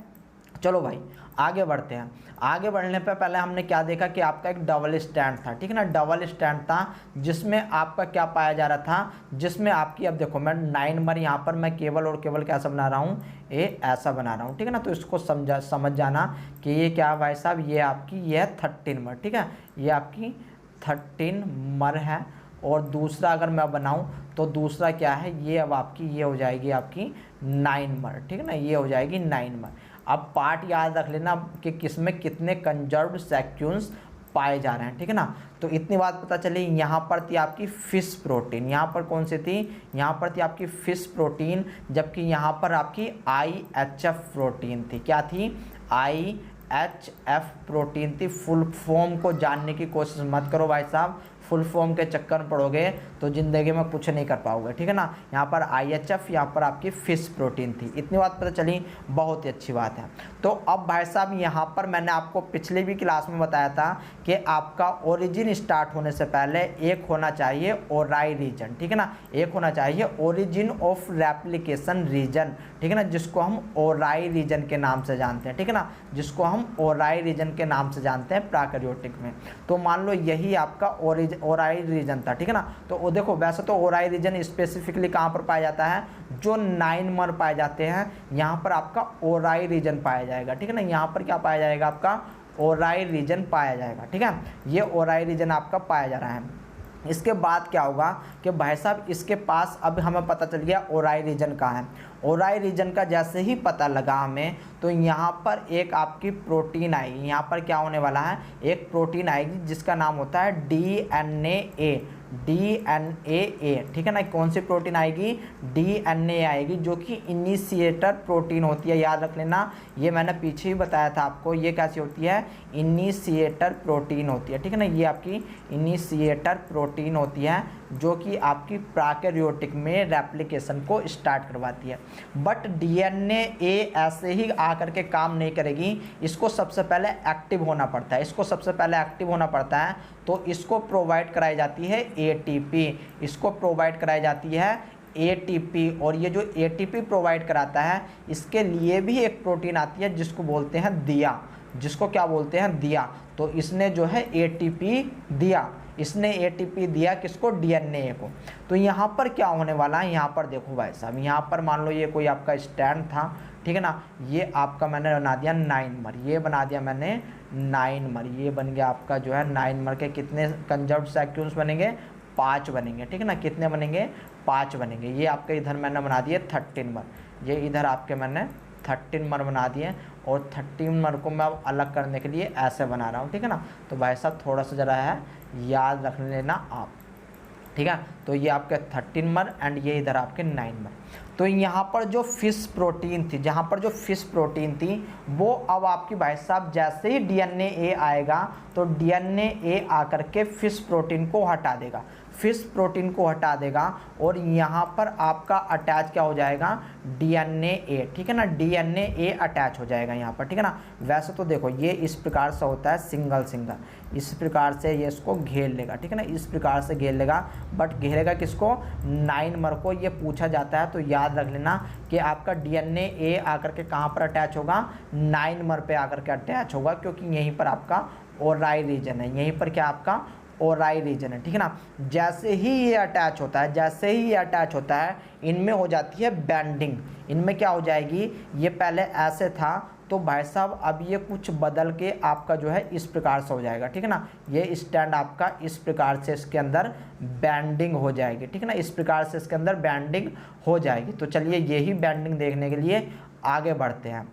चलो भाई आगे बढ़ते हैं। आगे बढ़ने पे पहले हमने क्या देखा कि आपका एक डबल स्टैंड था, ठीक है ना, डबल स्टैंड था जिसमें आपका क्या पाया जा रहा था, जिसमें आपकी, अब देखो मैं 9 मर यहाँ पर मैं केवल और केवल कैसा बना रहा हूँ, ये ऐसा बना रहा हूँ, ठीक है ना। तो इसको समझ जाना कि ये क्या है भाई साहब, ये आपकी ये है 13 मर, ठीक है, ये आपकी 13 मर है। और दूसरा अगर मैं बनाऊं तो दूसरा क्या है, ये अब आपकी ये हो जाएगी आपकी 9 मर, ठीक है ना, ये हो जाएगी 9 मर। अब पार्ट याद रख लेना कि किसमें कितने कंजर्व्ड सीक्वेंस पाए जा रहे हैं, ठीक है ना। तो इतनी बात पता चली। यहाँ पर थी आपकी फिश प्रोटीन, यहाँ पर कौन सी थी, यहाँ पर थी आपकी फिश प्रोटीन, जबकि यहाँ पर आपकी IHF प्रोटीन थी। क्या थी, IHF प्रोटीन थी। फुल फॉर्म को जानने की कोशिश मत करो भाई साहब, फुल फॉर्म के चक्कर में पड़ोगे तो ज़िंदगी में कुछ नहीं कर पाओगे, ठीक है ना। यहाँ पर IHF, यहाँ पर आपकी फिश प्रोटीन थी। इतनी बात पता चली, बहुत ही अच्छी बात है। तो अब भाई साहब यहाँ पर मैंने आपको पिछली भी क्लास में बताया था कि आपका ओरिजिन स्टार्ट होने से पहले एक होना चाहिए ओराई रीजन, ठीक है ना, एक होना चाहिए ओरिजिन ऑफ रेप्लिकेशन रीजन, ठीक है ना, जिसको हम ओराई रीजन के नाम से जानते हैं, ठीक है ना, जिसको हम ओराई रीजन के नाम से जानते हैं प्रोकैरियोटिक में। तो मान लो यही आपका ओराई रीजन था, ठीक है ना। तो वो देखो, वैसे तो ओराई रीजन स्पेसिफिकली कहाँ पर पाया जाता है, जो 9 मर पाए जाते हैं यहाँ पर आपका ओराई रीजन पाया जाएगा, ठीक है ना। यहाँ पर क्या पाया जाएगा, आपका ओराई रीजन पाया जाएगा, ठीक है, ये ओराई रीजन आपका पाया जा रहा है। इसके बाद क्या होगा कि भाई साहब इसके पास अब हमें पता चल गया ओराई रीजन कहाँ है। ओराई रीजन का जैसे ही पता लगा हमें, तो यहाँ पर एक आपकी प्रोटीन आएगी। यहाँ पर क्या होने वाला है, एक प्रोटीन आएगी जिसका नाम होता है DNA, ठीक है ना। कौन सी प्रोटीन आएगी, DNA आएगी, जो कि इनिशिएटर प्रोटीन होती है। याद रख लेना, ये मैंने पीछे ही बताया था आपको, ये कैसी होती है, इनिशिएटर प्रोटीन होती है, ठीक है ना। ये आपकी इनिशिएटर प्रोटीन होती है जो कि आपकी प्रोकैरियोटिक में रेप्लिकेशन को स्टार्ट करवाती है। बट DNA ऐसे ही आकर के काम नहीं करेगी, इसको सबसे पहले एक्टिव होना पड़ता है, इसको सबसे पहले एक्टिव होना पड़ता है। तो इसको प्रोवाइड कराई जाती है ATP, इसको प्रोवाइड कराई जाती है ATP। और ये जो ATP प्रोवाइड कराता है, इसके लिए भी एक प्रोटीन आती है जिसको बोलते हैं दिया, जिसको क्या बोलते हैं, दिया। तो इसने जो है ATP दिया, इसने ATP दिया किसको, DNA को। तो यहाँ पर क्या होने वाला है, यहाँ पर देखो भाई साहब, यहाँ पर मान लो ये कोई आपका स्टैंड था, ठीक है ना, ये आपका मैंने बना दिया 9 ये बना दिया मैंने 9 ये बन गया आपका जो है 9 के कितने कंजर्व्ड सीक्वेंस बनेंगे, 5 बनेंगे, ठीक है ना, कितने बनेंगे, 5 बनेंगे। ये आपके इधर मैंने बना दिए 13 ये इधर आपके मैंने 13 बना दिए, और 13 को मैं अब अलग करने के लिए ऐसे बना रहा हूँ, ठीक है ना। तो भाई साहब थोड़ा सा ज़रा है याद रख लेना आप, ठीक है। तो ये आपके 13 एंड ये इधर आपके 9। तो यहाँ पर जो फिश प्रोटीन थी, जहाँ पर जो फिश प्रोटीन थी वो अब आपकी भाई साहब जैसे ही DNA आएगा तो DNA आकर के फिश प्रोटीन को हटा देगा, फिश प्रोटीन को हटा देगा, और यहाँ पर आपका अटैच क्या हो जाएगा, DNA, ठीक है ना, DNA अटैच हो जाएगा यहाँ पर, ठीक है ना। वैसे तो देखो ये इस प्रकार से होता है सिंगल सिंगल, इस प्रकार से ये इसको घेर लेगा, ठीक है ना, इस प्रकार से घेर लेगा, बट घेरेगा किसको, 9 को। ये पूछा जाता है तो याद रख लेना कि आपका DNA आकर के कहाँ पर अटैच होगा, 9 पे आकर के अटैच होगा, क्योंकि यहीं पर आपका ओराई रीजन है, यहीं पर क्या आपका ओराई रीजन है, ठीक है ना। जैसे ही ये अटैच होता है, जैसे ही ये अटैच होता है, इनमें हो जाती है बैंडिंग, इनमें क्या हो जाएगी, ये पहले ऐसे था तो भाई साहब अब ये कुछ बदल के आपका जो है इस प्रकार से हो जाएगा, ठीक है ना। ये स्टैंड आपका इस प्रकार से इसके अंदर बैंडिंग हो जाएगी, ठीक है ना, इस प्रकार से इसके अंदर बैंडिंग हो जाएगी। तो चलिए यही बैंडिंग देखने के लिए आगे बढ़ते हैं।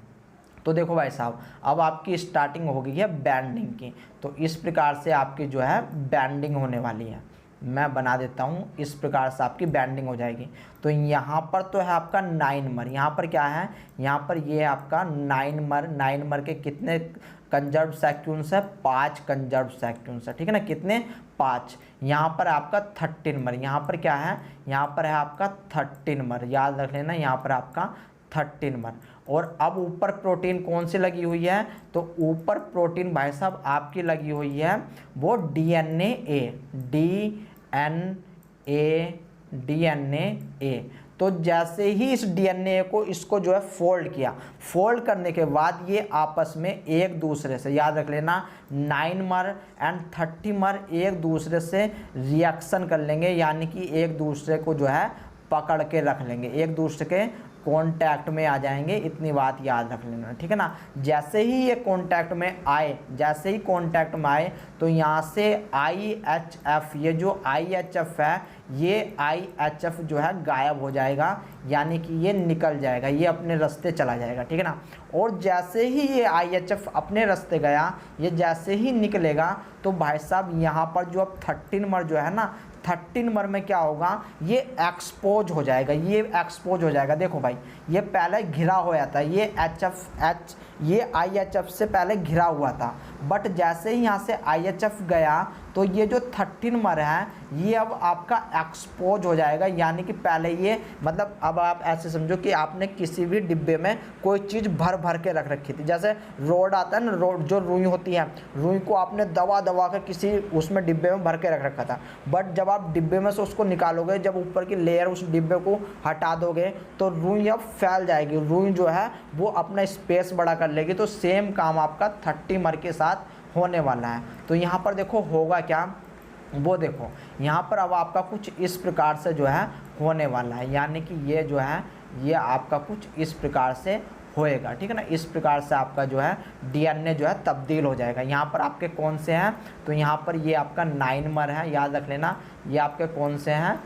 तो देखो भाई साहब अब आपकी स्टार्टिंग हो गई है बैंडिंग की, तो इस प्रकार से आपकी जो है बैंडिंग होने वाली है, मैं बना देता हूँ, इस प्रकार से आपकी बैंडिंग हो जाएगी। तो यहाँ पर तो है आपका 9, यहाँ पर क्या है, यहाँ पर ये है आपका 9 के कितने कंजर्व्ड सीक्वेंस है, 5 कंजर्व्ड सीक्वेंस है, ठीक है ना, कितने, 5। यहाँ पर आपका 13, यहाँ पर क्या है, यहाँ पर है आपका 13, याद रख लेना, यहाँ पर आपका 13। और अब ऊपर प्रोटीन कौन सी लगी हुई है, तो ऊपर प्रोटीन भाई साहब आपकी लगी हुई है वो DNA। तो जैसे ही इस DNA को इसको जो है फोल्ड किया, फोल्ड करने के बाद ये आपस में एक दूसरे से, याद रख लेना, 9 एंड 30 एक दूसरे से रिएक्शन कर लेंगे, यानी कि एक दूसरे को जो है पकड़ के रख लेंगे, एक दूसरे के कांटेक्ट में आ जाएंगे, इतनी बात याद रख लेना, ठीक है ना। जैसे ही ये कांटेक्ट में आए, जैसे ही कांटेक्ट में आए तो यहाँ से IHF, ये जो IHF है, ये IHF जो है गायब हो जाएगा, यानी कि ये निकल जाएगा, ये अपने रास्ते चला जाएगा, ठीक है ना। और जैसे ही ये IHF अपने रास्ते गया, ये जैसे ही निकलेगा तो भाई साहब यहाँ पर जो अब 13 जो है ना, 13 में क्या होगा, ये एक्सपोज हो जाएगा, ये एक्सपोज हो जाएगा। देखो भाई ये पहले घिरा हुआ था, ये ये IHF से पहले घिरा हुआ था, बट जैसे ही यहाँ से IHF गया तो ये जो 13 है ये अब आपका एक्सपोज हो जाएगा, यानी कि पहले ये, मतलब अब आप ऐसे समझो कि आपने किसी भी डिब्बे में कोई चीज़ भर भर के रख रखी थी, जैसे रोड आता है ना, रोड जो रुई होती है, रुई को आपने दबा दबा कर किसी उसमें डिब्बे में भर के रख रखा था, बट जब आप डिब्बे में से उसको निकालोगे, जब ऊपर की लेयर उस डिब्बे को हटा दोगे तो रुई अब फैल जाएगी, रुई जो है वो अपना स्पेस बड़ा कर लेगी। तो सेम काम आपका 30 के साथ होने वाला है। तो यहाँ पर देखो होगा क्या, वो देखो यहाँ पर अब आपका कुछ इस प्रकार से जो है होने वाला है, यानी कि ये जो है ये आपका कुछ इस प्रकार से होएगा, ठीक है ना। इस प्रकार से आपका जो है DNA जो है तब्दील हो जाएगा। यहाँ पर आपके कौन से हैं, तो यहाँ पर ये आपका 9 है, याद रख लेना, ये आपके कौन से हैं,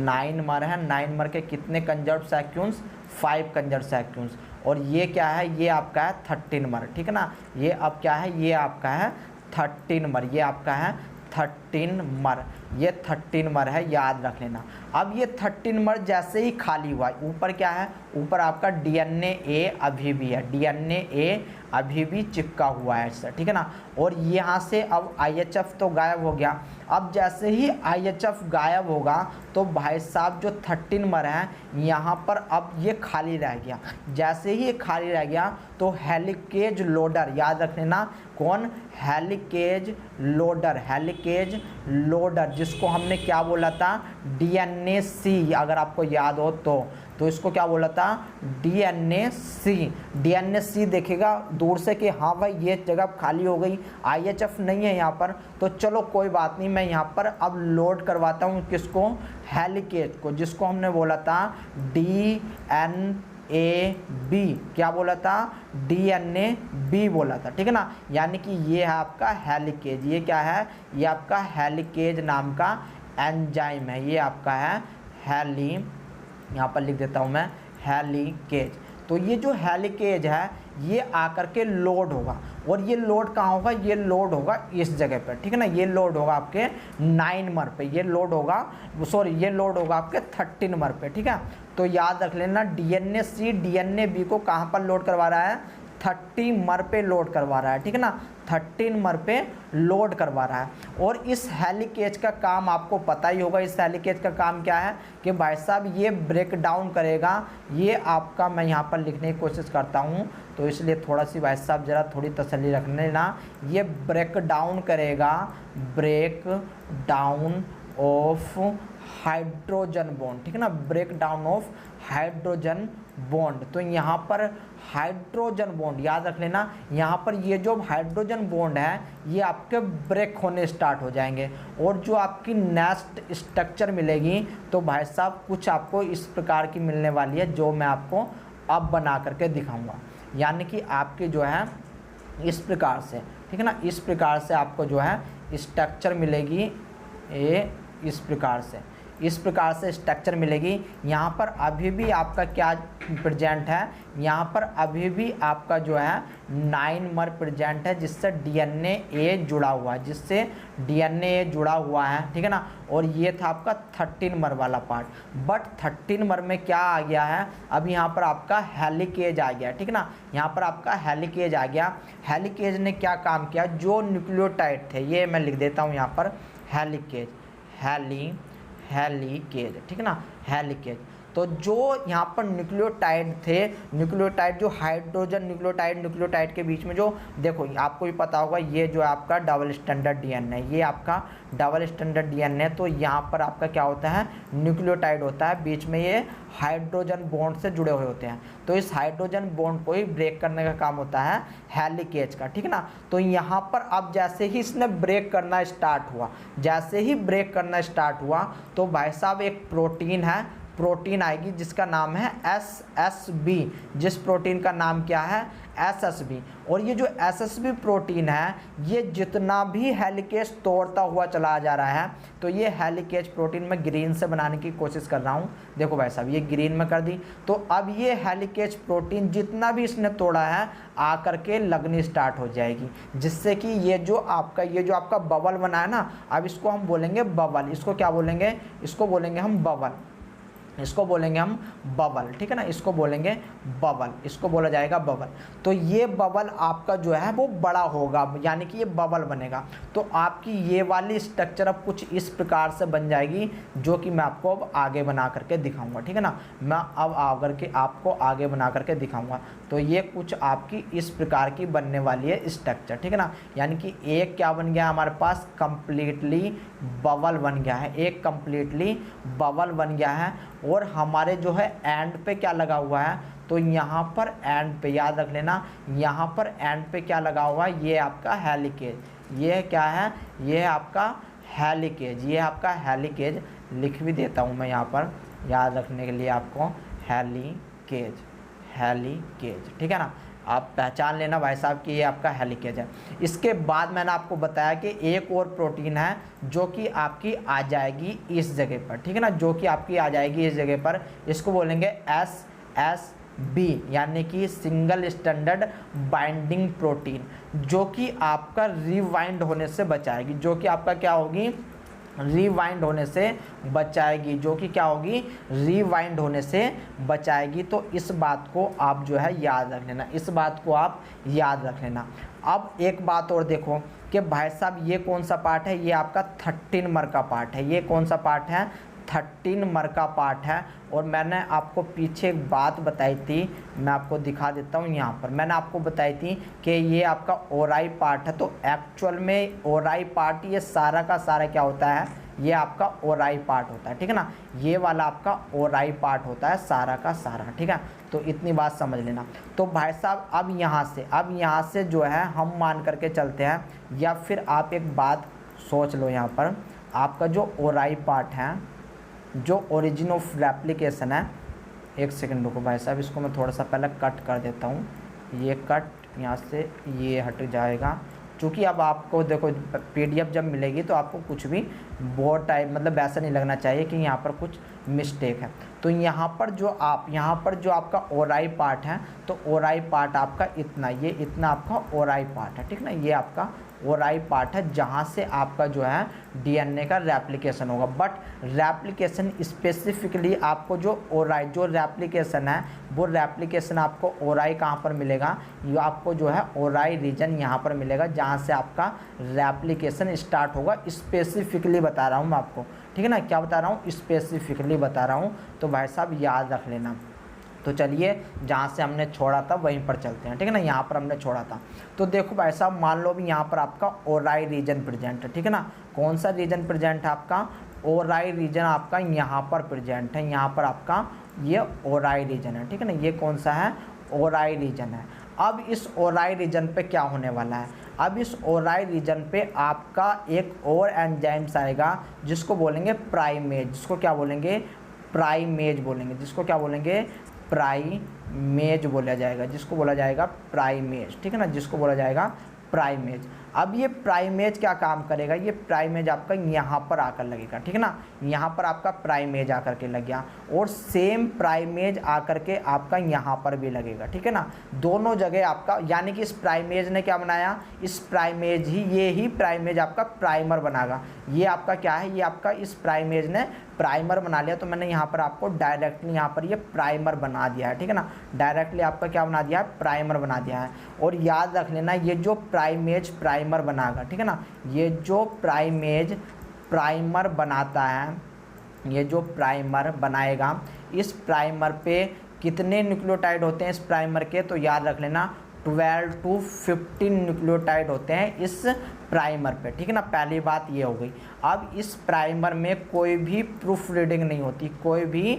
9 है। 9 के कितने कंजर्व्ड सीक्वेंस, 5 कंजर्व्ड सीक्वेंस। और ये क्या है, ये आपका है 13, ठीक है ना। ये अब क्या है, ये आपका है 13, ये आपका है 13, ये 13 है, याद रख लेना। अब ये 13 जैसे ही खाली हुआ, ऊपर क्या है, ऊपर आपका DNA अभी भी है, DNA अभी भी चिपका हुआ है इससे, ठीक है ना। और यहाँ से अब IHF तो गायब हो गया, अब जैसे ही IHF गायब होगा तो भाई साहब जो 13 है यहाँ पर अब ये खाली रह गया। जैसे ही ये खाली रह गया तो हेलिकेज लोडर, याद रख लेना, कौन, हेलिकेज लोडर, हेलिकेज लोडर जिसको हमने क्या बोला था, डीएनए सी, अगर आपको याद हो तो इसको क्या बोला था, डीएनए सी। डीएनए सी देखेगा दूर से कि हाँ भाई ये जगह खाली हो गई, आईएचएफ नहीं है यहाँ पर, तो चलो कोई बात नहीं, मैं यहाँ पर अब लोड करवाता हूँ किसको, हेलिकेज को, जिसको हमने बोला था डीएनए-बी, क्या बोला था, डीएनए-बी बोला था, ठीक है ना। यानी कि ये है आपका हेलिकेज, ये क्या है, ये आपका हेलिकेज नाम का एंजाइम है, ये आपका है यहाँ पर लिख देता हूँ मैं, हेलिकेज। तो ये जो हेलिकेज है ये आकर के लोड होगा, और ये लोड कहाँ होगा, ये लोड होगा इस जगह पर, ठीक है ना। ये लोड होगा आपके 9 नंबर पे, ये लोड होगा, सॉरी ये लोड होगा आपके 30 नंबर पे, ठीक है। तो याद रख लेना, डीएनए सी डीएनए बी को कहाँ पर लोड करवा रहा है, 30 नंबर पे लोड करवा रहा है, ठीक है ना, 30 नंबर पे लोड करवा रहा है। और इस हेलिकेज का काम आपको पता ही होगा, इस हेलिकेज का काम क्या है कि भाई साहब ये ब्रेक डाउन करेगा, ये आपका, मैं यहाँ पर लिखने की कोशिश करता हूँ तो इसलिए थोड़ा सी भाई साहब ज़रा थोड़ी तसल्ली रखने ना, ये ब्रेक डाउन करेगा, break down of hydrogen bond, ठीक है ना, break down of hydrogen bond. तो यहाँ पर हाइड्रोजन बॉन्ड याद रख लेना, यहाँ पर ये जो हाइड्रोजन बॉन्ड है ये आपके ब्रेक होने स्टार्ट हो जाएंगे, और जो आपकी नेक्स्ट स्ट्रक्चर मिलेगी तो भाई साहब कुछ आपको इस प्रकार की मिलने वाली है, जो मैं आपको अब बना करके दिखाऊंगा। यानी कि आपके जो है इस प्रकार से, ठीक है ना, इस प्रकार से आपको जो है स्ट्रक्चर मिलेगी, ये इस प्रकार से स्ट्रक्चर मिलेगी। यहाँ पर अभी भी आपका क्या प्रेजेंट है, यहाँ पर अभी भी आपका जो है 9 नंबर प्रेजेंट है, जिससे डीएनए जुड़ा हुआ है, जुड़ा हुआ है, ठीक है ना। और ये था आपका 30 नंबर वाला पार्ट, बट 30 नंबर में क्या आ गया है, अब यहाँ पर आपका हेलिकेज आ गया, ठीक है ना, यहाँ पर आपका हेलिकेज आ गया। हेलिकेज ने क्या काम किया, जो न्यूक्लियोटाइड थे, ये मैं लिख देता हूँ यहाँ पर, हेलिकेज, हेलिकेज, ठीक है ना, हेलिकेज। तो जो यहाँ पर न्यूक्लियोटाइड थे, न्यूक्लियोटाइड जो हाइड्रोजन न्यूक्लियोटाइड के बीच में जो, देखो आपको भी पता होगा, ये जो आपका डबल स्टैंडर्ड डीएनए, ये आपका डबल स्टैंडर्ड डीएनए, तो यहाँ पर आपका क्या होता है, न्यूक्लियोटाइड होता है, बीच में ये हाइड्रोजन बॉन्ड से जुड़े हुए होते हैं। तो इस हाइड्रोजन बॉन्ड को ही ब्रेक करने का काम होता है हेलिकेज का, ठीक है ना। तो यहाँ पर अब जैसे ही इसने ब्रेक करना स्टार्ट हुआ, तो भाई साहब एक प्रोटीन आएगी जिसका नाम है SSB, जिस प्रोटीन का नाम क्या है, SSB। और ये जो SSB प्रोटीन है, ये जितना भी हेलिकेज तोड़ता हुआ चला जा रहा है, तो ये हेलिकेज प्रोटीन मैं ग्रीन से बनाने की कोशिश कर रहा हूँ, देखो भाई साहब ये ग्रीन में कर दी। तो अब ये हेलिकेज प्रोटीन जितना भी इसने तोड़ा है आकर के लगनी स्टार्ट हो जाएगी, जिससे कि ये जो आपका बबल बना है ना, अब इसको हम बोलेंगे बबल, इसको क्या बोलेंगे, इसको बोलेंगे हम बबल, ठीक है ना, इसको बोलेंगे बबल, इसको बोला जाएगा बबल। तो ये बबल आपका जो है वो बड़ा होगा, यानी कि ये बबल बनेगा। तो आपकी ये वाली स्ट्रक्चर अब कुछ इस प्रकार से बन जाएगी, जो कि मैं आपको अब आगे बना करके दिखाऊंगा, ठीक है ना, मैं अब आकर के आपको आगे बना करके दिखाऊंगा। तो ये कुछ आपकी इस प्रकार की बनने वाली है स्ट्रक्चर, ठीक है ना। यानी कि एक क्या बन गया हमारे पास, कंप्लीटली बबल बन गया है, एक कंप्लीटली बबल बन गया है। और हमारे जो है एंड पे क्या लगा हुआ है, तो यहाँ पर एंड पे याद रख लेना, यहाँ पर एंड पे क्या लगा हुआ है, ये आपका हेलिकेज, ये क्या है, ये आपका हेलिकेज, ये आपका हेलिकेज लिख भी देता हूँ मैं यहाँ पर याद रखने के लिए आपको, हेलिकेज, ठीक है ना। आप पहचान लेना भाई साहब कि ये आपका हेलिकेज है। इसके बाद मैंने आपको बताया कि एक और प्रोटीन है जो कि आपकी आ जाएगी इस जगह पर, ठीक है ना, जो कि आपकी आ जाएगी इस जगह पर, इसको बोलेंगे SSB, यानी कि सिंगल स्टैंडर्ड बाइंडिंग प्रोटीन, जो कि आपका रिवाइंड होने से बचाएगी, जो कि आपका क्या होगी, रिवाइंड होने से बचाएगी, जो कि क्या होगी, रिवाइंड होने से बचाएगी। तो इस बात को आप जो है याद रख लेना, इस बात को आप याद रख लेना। अब एक बात और देखो कि भाई साहब ये कौन सा पार्ट है, ये आपका 13 नंबर का पार्ट है, ये कौन सा पार्ट है, 13 नंबर का पार्ट है। और मैंने आपको पीछे एक बात बताई थी, मैं आपको दिखा देता हूँ, यहाँ पर मैंने आपको बताई थी कि ये आपका ओराई पार्ट है। तो एक्चुअल में ओराई पार्ट ये सारा का सारा क्या होता है, ये आपका ओराई पार्ट होता है, ठीक है ना। ये वाला आपका ओराई पार्ट होता है सारा का सारा, ठीक है। तो इतनी बात समझ लेना। तो भाई साहब अब यहाँ से जो है हम मान करके चलते हैं, या फिर आप एक बात सोच लो, यहाँ पर आपका जो ओराई पार्ट है, जो ओरिजिन ऑफ रेप्लिकेशन है, एक सेकंड रुको भाई साहब, इसको मैं थोड़ा सा पहले कट कर देता हूँ। ये कट यहाँ से ये हट जाएगा, चूँकि अब आपको देखो PDF जब मिलेगी तो आपको कुछ भी बोर्ड टाइप मतलब वैसा नहीं लगना चाहिए कि यहाँ पर कुछ मिस्टेक है। तो यहाँ पर जो आपका ओराई पार्ट है, तो ओराई पार्ट आपका इतना, ये इतना आपका ओराई पार्ट है, ठीक ना। ये आपका ओराई पार्ट है जहाँ से आपका जो है DNA का रेप्लिकेशन होगा। बट रेप्लिकेशन स्पेसिफिकली आपको जो ओराई जो रेप्लिकेशन है, वो रेप्लिकेशन आपको ओराई कहाँ पर मिलेगा, ये आपको जो है ओराई रीजन यहाँ पर मिलेगा, जहाँ से आपका रेप्लिकेशन स्टार्ट होगा। स्पेसिफिकली बता रहा हूँ मैं आपको, ठीक है ना। क्या बता रहा हूँ, स्पेसिफिकली बता रहा हूँ, तो भाई साहब याद रख लेना। तो चलिए जहाँ से हमने छोड़ा था वहीं पर चलते हैं, ठीक है ना। यहाँ पर हमने छोड़ा था, तो देखो भाई साहब मान लो भी यहाँ पर आपका ओराई रीजन प्रेजेंट है, ठीक है ना। कौन सा रीजन प्रेजेंट है आपका, ओराई रीजन आपका यहाँ पर प्रेजेंट है, यहाँ पर आपका ये ओराई रीजन है, ठीक है ना। ये कौन सा है, ओराई रीजन है। अब इस ओराई रीजन पे क्या होने वाला है, अब इस ओराई रीजन पे आपका एक और एंजाइम्स आएगा जिसको बोलेंगे प्राइमेज, जिसको क्या बोलेंगे, प्राइमेज बोलेंगे, जिसको क्या बोलेंगे, प्राइमेज बोला जाएगा, जिसको बोला जाएगा प्राइमेज, ठीक है ना, जिसको बोला जाएगा प्राइमेज। अब ये प्राइमेज क्या काम करेगा, ये प्राइमेज आपका यहाँ पर आकर लगेगा, ठीक है ना। यहाँ पर आपका प्राइमेज आकर के लग गया, और सेम प्राइमेज आकर के आपका यहाँ पर भी लगेगा, ठीक है ना। दोनों जगह आपका, यानी कि इस प्राइमेज ने क्या बनाया, इस प्राइमेज ही, ये ही प्राइमेज आपका प्राइमर बनाएगा। ये आपका क्या है, ये आपका इस प्राइमेज ने प्राइमर बना लिया। तो मैंने यहाँ पर आपको डायरेक्टली यहाँ पर ये प्राइमर बना दिया है, ठीक है ना। डायरेक्टली आपका क्या बना दिया है, प्राइमर बना दिया है। और याद रख लेना, ये जो प्राइमेज प्राइमर बनाएगा, ठीक है ना, ये जो प्राइमेज प्राइमर बनाता है, ये जो प्राइमर बनाएगा, इस प्राइमर पे कितने न्यूक्लियोटाइड होते हैं इस प्राइमर के, तो याद रख लेना 12 to 15 न्यूक्लियोटाइड होते हैं इस प्राइमर पे, ठीक है ना। पहली बात ये हो गई। अब इस प्राइमर में कोई भी प्रूफ रीडिंग नहीं होती, कोई भी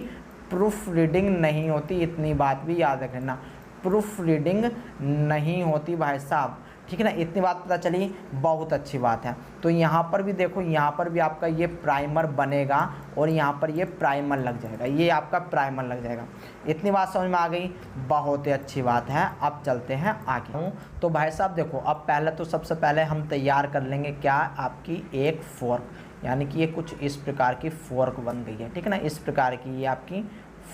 प्रूफ रीडिंग नहीं होती, इतनी बात भी याद रख लेना, प्रूफ रीडिंग नहीं होती भाई साहब, ठीक है ना। इतनी बात पता चली, बहुत अच्छी बात है। तो यहाँ पर भी देखो, यहाँ पर भी आपका ये प्राइमर बनेगा और यहाँ पर ये प्राइमर लग जाएगा, ये आपका प्राइमर लग जाएगा। इतनी बात समझ में आ गई, बहुत ही अच्छी बात है। अब चलते हैं आगे। तो भाई साहब देखो, अब पहले तो सबसे पहले हम तैयार कर लेंगे क्या, आपकी एक फोर्क, यानी कि ये कुछ इस प्रकार की फोर्क बन गई है, ठीक है ना। इस प्रकार की ये आपकी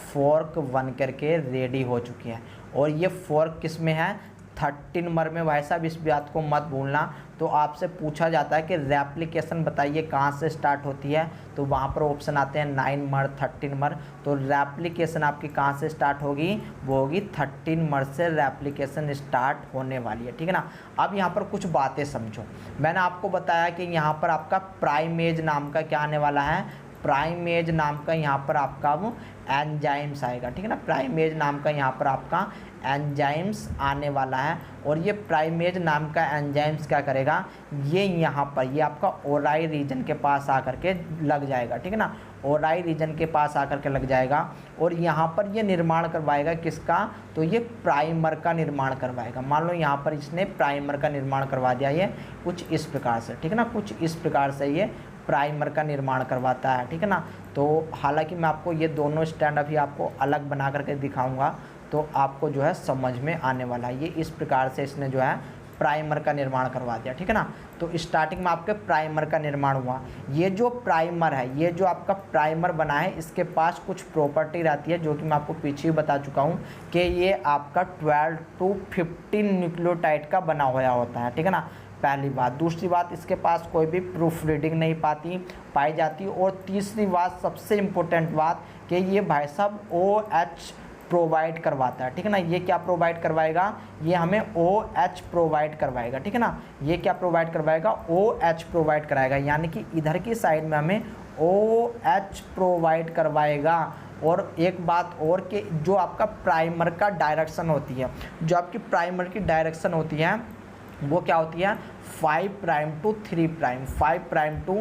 फोर्क बन करके रेडी हो चुकी है। और ये फोर्क किस में है, 13 नंबर में। भाई साहब इस बात को मत भूलना। तो आपसे पूछा जाता है कि रेप्लिकेशन बताइए कहाँ से स्टार्ट होती है, तो वहाँ पर ऑप्शन आते हैं 9 नंबर, 13 नंबर। तो रेप्लिकेशन आपकी कहाँ से स्टार्ट होगी, वो होगी 13 नंबर से रेप्लिकेशन स्टार्ट होने वाली है, ठीक है ना। अब यहाँ पर कुछ बातें समझो। मैंने आपको बताया कि यहाँ पर आपका प्राइमेज नाम का क्या आने वाला है, प्राइमेज नाम का यहाँ पर आपका वो एंजाइम्स आएगा, ठीक है ना। प्राइमेज नाम का यहाँ पर आपका एंजाइम्स आने वाला है। और ये प्राइमेज नाम का एंजाइम्स क्या करेगा, ये यहाँ पर ये आपका ओराई रीजन के पास आकर के लग जाएगा, ठीक है ना। ओराई रीजन के पास आकर के लग जाएगा और यहाँ पर ये निर्माण करवाएगा किसका, तो ये प्राइमर का निर्माण करवाएगा। मान लो यहाँ पर इसने प्राइमर का निर्माण करवा दिया, ये कुछ इस प्रकार से, ठीक है ना, कुछ इस प्रकार से ये प्राइमर का निर्माण करवाता है, ठीक है ना। तो हालांकि मैं आपको ये दोनों स्टैंड अभी आपको अलग बना करके दिखाऊंगा, तो आपको जो है समझ में आने वाला है। ये इस प्रकार से इसने जो है प्राइमर का निर्माण करवा दिया, ठीक है ना। तो स्टार्टिंग में आपके प्राइमर का निर्माण हुआ। ये जो प्राइमर है, ये जो आपका प्राइमर बना है, इसके पास कुछ प्रॉपर्टी रहती है जो कि मैं आपको पीछे ही बता चुका हूँ कि ये आपका 12 to 15 न्यूक्लियोटाइड का बना हुआ होता है, ठीक है ना। पहली बात। दूसरी बात, इसके पास कोई भी प्रूफ रीडिंग नहीं पाई जाती। और तीसरी बात, सबसे इम्पोर्टेंट बात, कि ये भाई साहब OH प्रोवाइड करवाता है, ठीक है ना। ये क्या प्रोवाइड करवाएगा, ये हमें OH प्रोवाइड करवाएगा, ठीक है ना। ये क्या प्रोवाइड करवाएगा, OH प्रोवाइड कराएगा, यानी कि इधर की साइड में हमें OH प्रोवाइड करवाएगा। और एक बात और, कि जो आपका प्राइमर का डायरेक्शन होती है, जो आपकी प्राइमर की डायरेक्शन होती है, वो क्या होती है, 5' to 3', 5' to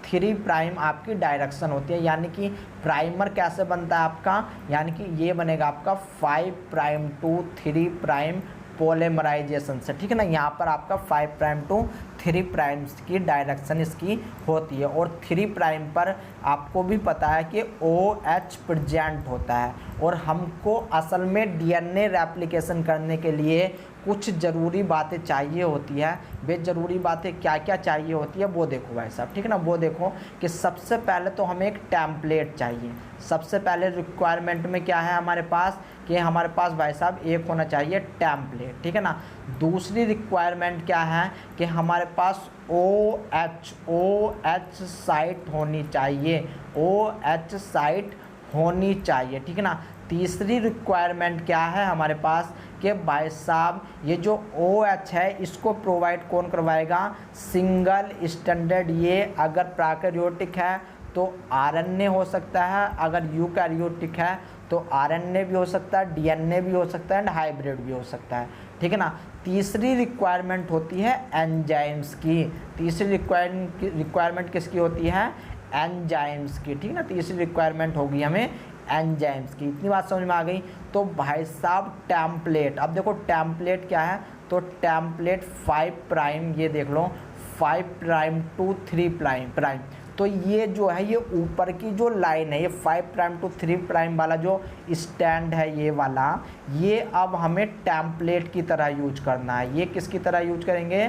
3 प्राइम आपकी डायरेक्शन होती है, यानी कि प्राइमर कैसे बनता है आपका, यानी कि ये बनेगा आपका 5 प्राइम टू 3 प्राइम पोलीमराइजेशन से, ठीक है ना। यहाँ पर आपका 5 प्राइम टू 3 प्राइम की डायरेक्शन इसकी होती है, और 3 प्राइम पर आपको भी पता है कि OH प्रेजेंट होता है, और हमको असल में DNA रेप्लिकेशन करने के लिए कुछ ज़रूरी बातें चाहिए होती है। वे ज़रूरी बातें क्या क्या चाहिए होती है वो देखो भाई साहब, ठीक है ना। वो देखो कि सबसे पहले तो हमें एक टेम्पलेट चाहिए। सबसे पहले रिक्वायरमेंट में क्या है हमारे पास, कि हमारे पास भाई साहब एक होना चाहिए टेम्पलेट, ठीक है ना। दूसरी रिक्वायरमेंट क्या है कि हमारे पास OH साइट होनी चाहिए, OH साइट होनी चाहिए, ठीक है ना। तीसरी रिक्वायरमेंट क्या है हमारे पास कि भाई साहब ये जो OH है इसको प्रोवाइड कौन करवाएगा, सिंगल स्टैंडर्ड। ये अगर प्राकैरियोटिक है तो RNA हो सकता है, अगर यूकैरियोटिक है तो RNA भी हो सकता है, DNA भी हो सकता है, एंड हाइब्रिड भी हो सकता है, ठीक है ना। तीसरी रिक्वायरमेंट होती है एंजाइम्स की। तीसरी रिक्वायरमेंट किसकी होती है, एंजाइम्स की, ठीक है ना। तीसरी रिक्वायरमेंट होगी हमें एंजाइम्स की। इतनी बात समझ में आ गई। तो भाई साहब टेम्पलेट, अब देखो टेम्पलेट क्या है, तो टेम्पलेट 5 प्राइम, ये देख लो 5 प्राइम टू 3 प्राइम। तो ये जो है ये ऊपर की जो लाइन है, ये 5 प्राइम टू 3 प्राइम वाला जो स्टैंड है ये वाला, ये अब हमें टेम्पलेट की तरह यूज करना है। ये किसकी तरह यूज करेंगे,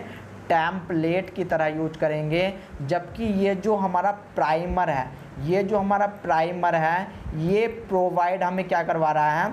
टेम्पलेट की तरह यूज करेंगे। जबकि ये जो हमारा प्राइमर है, ये जो हमारा प्राइमर है ये प्रोवाइड हमें क्या करवा रहा है,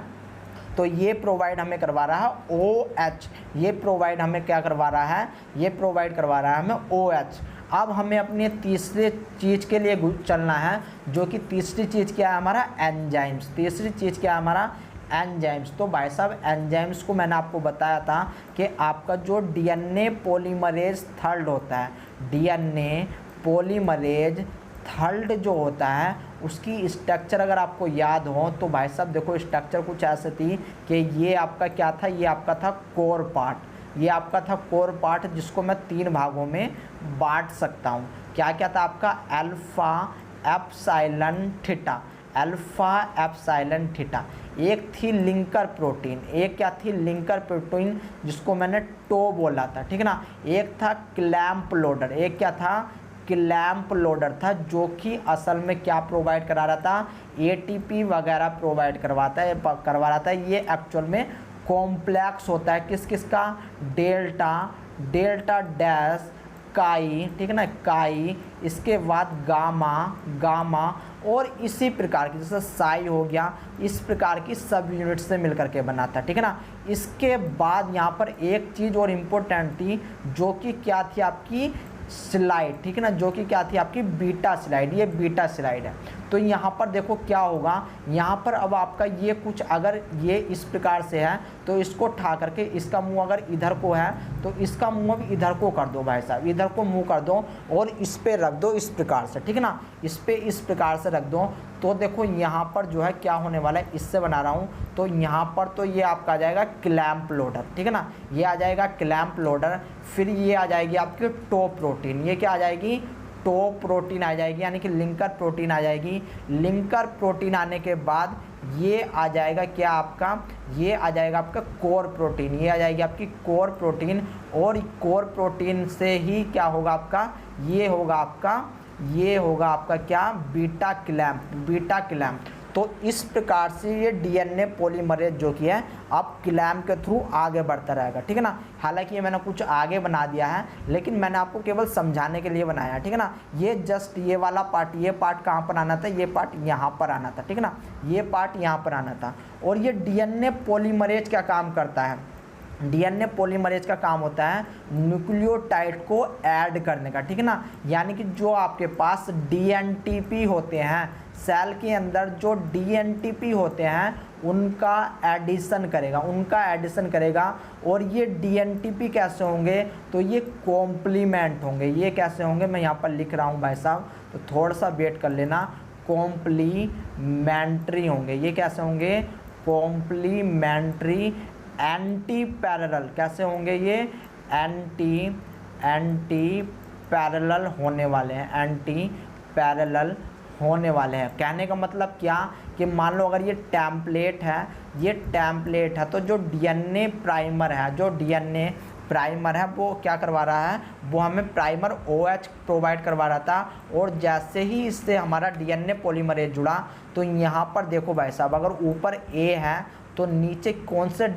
तो ये प्रोवाइड हमें करवा रहा है OH। ये प्रोवाइड हमें क्या करवा रहा है, ये प्रोवाइड करवा रहा है हमें OH। अब हमें अपनी तीसरे चीज़ के लिए चलना है, जो कि तीसरी चीज़ क्या है हमारा, एंजाइम्स। तीसरी चीज़ क्या है हमारा, एंजाइम्स। तो भाई साहब एंजाइम्स को मैंने आपको बताया था कि आपका जो DNA पॉलीमरेज थर्ड होता है, DNA पॉलीमरेज थर्ड जो होता है उसकी स्ट्रक्चर अगर आपको याद हो तो भाई साहब देखो स्ट्रक्चर कुछ ऐसे थी कि ये आपका क्या था, ये आपका था कोर पार्ट। ये आपका था कोर पार्ट जिसको मैं 3 भागों में बांट सकता हूँ। क्या क्या था आपका, alpha epsilon theta, alpha epsilon theta. एक थी लिंकर प्रोटीन, एक क्या थी लिंकर प्रोटीन जिसको मैंने टो बोला था, ठीक है ना। एक था क्लैंप लोडर, एक क्या था, क्लैंप लोडर था, जो कि असल में क्या प्रोवाइड करा रहा था, ATP वगैरह प्रोवाइड करवा रहा था। ये एक्चुअल में कॉम्प्लेक्स होता है किस किस का, डेल्टा डैश काई, ठीक है ना, काई, इसके बाद गामा और इसी प्रकार की जैसे साई हो गया, इस प्रकार की सब यूनिट से मिलकर के बना था, ठीक है ना। इसके बाद यहाँ पर एक चीज़ और इम्पोर्टेंट थी जो कि क्या थी आपकी स्लाइड, ठीक है ना, जो कि क्या थी आपकी बीटा स्लाइड। ये बीटा स्लाइड है। तो यहाँ पर देखो क्या होगा, यहाँ पर अब आपका ये कुछ अगर ये इस प्रकार से है तो इसको उठा करके इसका मुंह अगर इधर को है तो इसका मुंह अब इधर को कर दो भाई साहब, इधर को मुंह कर दो और इस पे रख दो इस प्रकार से, ठीक है ना। इस पे इस प्रकार से रख दो तो देखो यहाँ पर जो है क्या होने वाला है, इससे बना रहा हूँ तो यहाँ पर तो ये आपका आ जाएगा क्लैंप लोडर, ठीक है ना। ये आ जाएगा क्लैंप लोडर। फिर ये आ जाएगी आपकी टो प्रोटीन, ये क्या आ जाएगी, टो प्रोटीन आ जाएगी, यानी कि लिंकर प्रोटीन आ जाएगी। लिंकर प्रोटीन आने के बाद ये आ जाएगा क्या आपका, ये आ जाएगा आपका कोर प्रोटीन, ये आ जाएगी आपकी कोर प्रोटीन। और कोर प्रोटीन से ही क्या होगा आपका, ये होगा आपका क्या, बीटा क्लैंप। तो इस प्रकार से ये DNA पॉलीमरेज जो कि है अब क्लैंप के थ्रू आगे बढ़ता रहेगा, ठीक है ना। हालांकि ये मैंने कुछ आगे बना दिया है लेकिन मैंने आपको केवल समझाने के लिए बनाया है, ठीक है ना। ये जस्ट ये वाला पार्ट, ये पार्ट कहाँ पर आना था, ये पार्ट यहाँ पर आना था, ठीक है ना, ये पार्ट यहाँ पर आना था। और ये DNA पॉलीमरेज क्या काम करता है, DNA पॉलीमरेज का काम होता है न्यूक्लियोटाइड को ऐड करने का, ठीक है ना। यानी कि जो आपके पास DNTP होते हैं सेल के अंदर, जो DNTP होते हैं उनका एडिशन करेगा। और ये DNTP कैसे होंगे, तो ये कॉम्प्लीमेंट होंगे। ये कैसे होंगे, मैं यहाँ पर लिख रहा हूँ भाई साहब, तो थोड़ा सा वेट कर लेना। कॉम्प्लीमेंट्री होंगे। ये कैसे होंगे, कॉम्प्लीमेंट्री एंटी पैरेलल। कैसे होंगे ये, एंटी पैरेलल होने वाले हैं, एंटी पैरेलल होने वाले हैं। कहने का मतलब क्या कि मान लो अगर ये टेम्पलेट है तो जो डीएनए प्राइमर है, वो क्या करवा रहा है, वो हमें प्राइमर OH प्रोवाइड करवा रहा था। और जैसे ही इससे हमारा डीएनए पॉलीमरेज जुड़ा तो यहाँ पर देखो भाई साहब, अगर ऊपर A है तो नीचे कौन से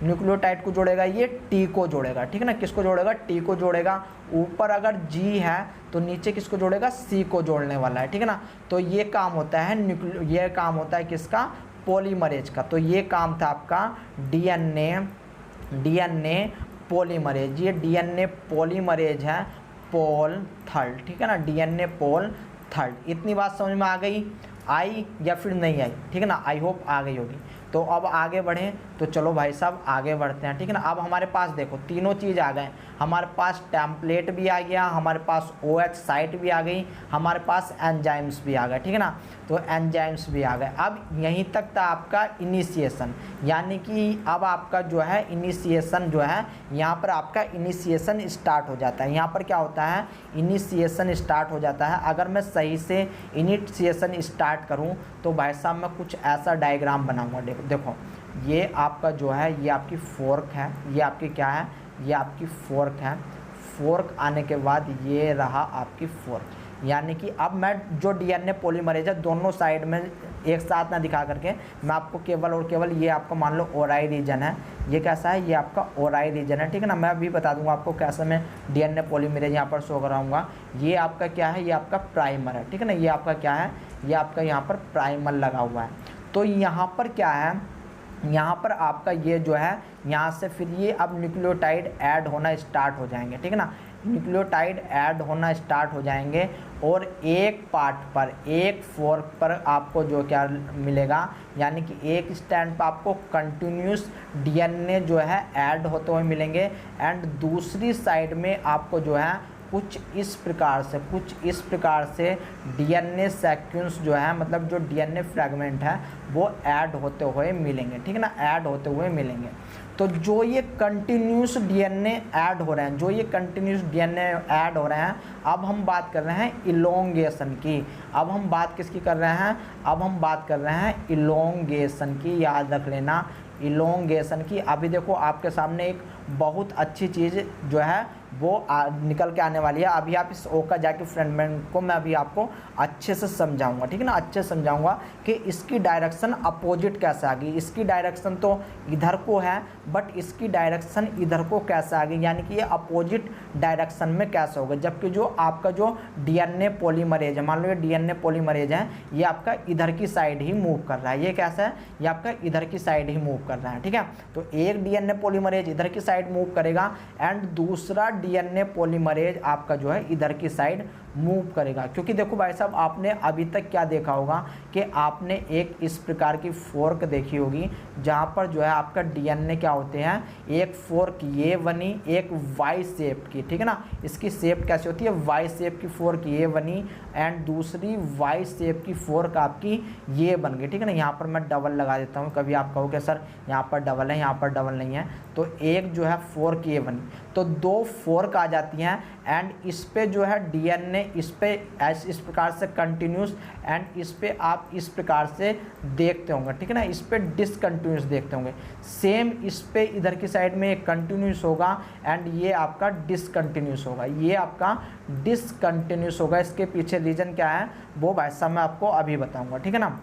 न्यूक्लियोटाइड को जोड़ेगा, ये T को जोड़ेगा, ठीक है ना। किसको जोड़ेगा, T को जोड़ेगा। ऊपर अगर G है तो नीचे किसको जोड़ेगा, C को जोड़ने वाला है, ठीक है ना। तो ये काम होता है किसका, पॉलीमरेज का। तो ये काम था आपका डीएनए पॉलीमरेज। ये डीएनए पॉलीमरेज है पोल थर्ड, ठीक है ना, डीएनए पोल थर्ड। इतनी बात समझ में आ गई या फिर नहीं आई, ठीक है ना। आई होप आ गई होगी। तो अब आगे बढ़ें, तो चलो भाई साहब आगे बढ़ते हैं, ठीक है ना। अब हमारे पास देखो तीनों चीज़ आ गए, हमारे पास टेम्पलेट भी आ गया, हमारे पास OH साइट भी आ गई, हमारे पास एंजाइम्स भी आ गए, ठीक है ना। तो एंजाइम्स भी आ गए। अब यहीं तक था आपका इनिशिएशन, यानी कि अब आपका जो है इनिशिएशन जो है, यहाँ पर आपका इनिशिएशन स्टार्ट हो जाता है। यहाँ पर क्या होता है, इनिशिएशन स्टार्ट हो जाता है। अगर मैं सही से इनिशिएशन स्टार्ट करूँ तो भाई साहब मैं कुछ ऐसा डायग्राम बनाऊँगा। देखो ये आपका जो है, ये आपकी फोर्क है, ये आपकी क्या है, ये आपकी फोर्क है। फोर्क आने के बाद ये रहा आपकी फोर्क, यानी कि अब मैं जो डीएनए पॉलीमरेज है दोनों साइड में एक साथ ना दिखा करके मैं आपको केवल और केवल ये आपको मान लो ओराई रीजन है, ये कैसा है, ये आपका ओराई रीजन है, ठीक है ना। मैं अभी बता दूंगा आपको कैसे मैं डीएनए पॉलीमरेज यहाँ पर शो कराऊंगा। ये आपका क्या है, ये आपका प्राइमर है, ठीक है ना। ये आपका क्या है, ये आपका यहाँ पर प्राइमर लगा हुआ है। तो यहाँ पर क्या है, यहाँ पर आपका ये जो है, यहाँ से फिर ये अब न्यूक्लियोटाइड ऐड होना स्टार्ट हो जाएंगे, ठीक है ना। न्यूक्लियोटाइड ऐड होना स्टार्ट हो जाएंगे और एक पार्ट पर, एक फोर्क पर आपको जो क्या मिलेगा, यानी कि एक स्टैंड पर आपको कंटिन्यूस डीएनए जो है ऐड होते हुए मिलेंगे। एंड दूसरी साइड में आपको जो है कुछ इस प्रकार से डीएनए सीक्वेंस जो है, मतलब जो डीएनए फ्रैगमेंट है वो ऐड होते हुए मिलेंगे, ठीक है ना, ऐड होते हुए मिलेंगे। तो जो ये कंटिन्यूस डीएनए ऐड हो रहे हैं, अब हम बात कर रहे हैं इलोंगेशन की। अब हम बात किसकी कर रहे हैं, अब हम बात कर रहे हैं इलोंगेशन की, याद रख लेना, इलोंगेशन की। अभी देखो आपके सामने एक बहुत अच्छी चीज़ जो है वो निकल के आने वाली है। अभी आप इस ओ का जाके फ्रंटमेंट को मैं अभी आपको अच्छे से समझाऊंगा, ठीक है ना, अच्छे से समझाऊंगा कि इसकी डायरेक्शन अपोजिट कैसे आ गई। इसकी डायरेक्शन तो इधर को है, बट इसकी डायरेक्शन इधर को कैसे आ गई, यानी कि ये अपोजिट डायरेक्शन में कैसे होगा। जबकि जो आपका जो डीएनए पॉलीमरेज है, मान लो ये डीएनए पॉलीमरेज है, ये आपका इधर की साइड ही मूव कर रहा है। ये कैसा है, ये आपका इधर की साइड ही मूव कर रहा है, ठीक है। तो एक डीएनए पॉलीमरेज इधर की साइड मूव करेगा एंड दूसरा डीएनए पॉलीमरेज आपका जो है इधर की साइड मूव करेगा। क्योंकि देखो भाई साहब, आपने अभी तक क्या देखा होगा कि आपने एक इस प्रकार की फोर्क देखी होगी, जहाँ पर जो है आपका डीएनए क्या होते हैं, एक फोर्क ये बनी, एक वाई शेप की, ठीक है ना। इसकी शेप कैसी होती है, वाई शेप की फोर्क ये बनी एंड दूसरी वाई शेप की फोर्क आपकी ये बन गई, ठीक है ना। यहाँ पर मैं डबल लगा देता हूँ, कभी आप कहो कि सर यहाँ पर डबल है, यहाँ पर डबल नहीं है। तो एक जो है फोर्क ये बनी, तो दो फोर्क आ जाती हैं एंड इस पे जो है डीएनए इस पे इस प्रकार से कंटिन्यूस एंड इस पे आप इस प्रकार से देखते होंगे, ठीक है ना। इस पे डिसकंटिन्यूस देखते होंगे। सेम इस पे इधर की साइड में एक कंटिन्यूस होगा एंड ये आपका डिसकंटिन्यूस होगा, ये आपका डिसकंटिन्यूस होगा। इसके पीछे रीजन क्या है वो भाई साहब मैं आपको अभी बताऊँगा, ठीक है ना।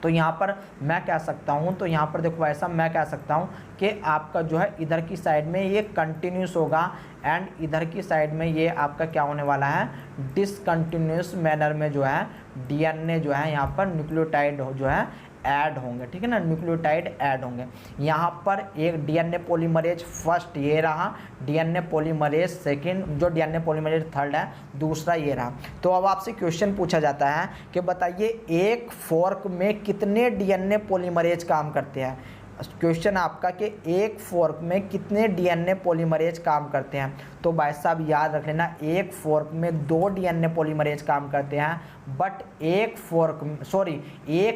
तो यहाँ पर मैं कह सकता हूँ, तो यहाँ पर देखो भाई साहब मैं कह सकता हूँ कि आपका जो है इधर की साइड में ये कंटिन्यूस होगा एंड इधर की साइड में ये आपका क्या होने वाला है, डिसकंटिन्यूस मैनर में जो है डीएनए जो है यहाँ पर न्यूक्लियोटाइड जो है ऐड होंगे, ठीक है ना, न्यूक्लियोटाइड ऐड होंगे। यहाँ पर एक डीएनए पॉलीमरेज फर्स्ट ये रहा, डीएनए पॉलीमरेज सेकंड, जो डीएनए पॉलीमरेज थर्ड है, दूसरा ये रहा। तो अब आपसे क्वेश्चन पूछा जाता है कि बताइए एक फोर्क में कितने डीएनए पॉलीमरेज काम करते हैं। क्वेश्चन आपका कि एक फोर्क में कितने डीएनए पॉलीमरेज काम करते हैं। तो भाई साहब याद रख लेना, एक फोर्क में 2 डीएनए पॉलीमरेज काम करते हैं, बट एक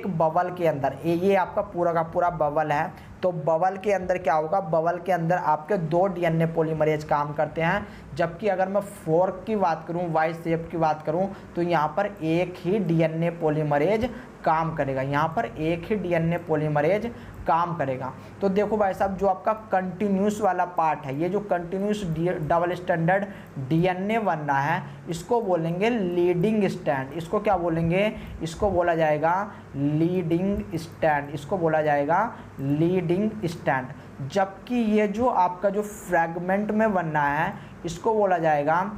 बबल के अंदर, ये आपका पूरा का पूरा बबल है, तो बबल के अंदर क्या होगा, बबल के अंदर आपके 2 डीएनए पॉलीमरेज काम करते हैं। जबकि अगर मैं फोर्क की बात करूं, वाई शेप की बात करूं, तो यहाँ पर एक ही डीएनए पॉलीमरेज काम करेगा, यहाँ पर एक ही डीएनए पॉलीमरेज काम करेगा। तो देखो भाई साहब, जो आपका कंटिन्यूस वाला पार्ट है, ये जो कंटिन्यूस डबल स्टैंडर्ड डीएनए बन रहा है, इसको बोलेंगे लीडिंग स्टैंड। इसको क्या बोलेंगे, इसको बोला जाएगा लीडिंग स्टैंड, इसको बोला जाएगा लीडिंग स्टैंड। जबकि ये जो आपका जो फ्रैगमेंट में बन रहा है, इसको बोला जाएगा,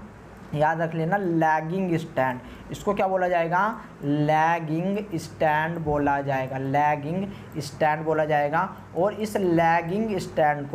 याद रख लेना, लैगिंग स्टैंड। इसको क्या बोला जाएगा, लैगिंग स्टैंड बोला जाएगा, लैगिंग स्टैंड बोला जाएगा। और इस लैगिंग स्टैंड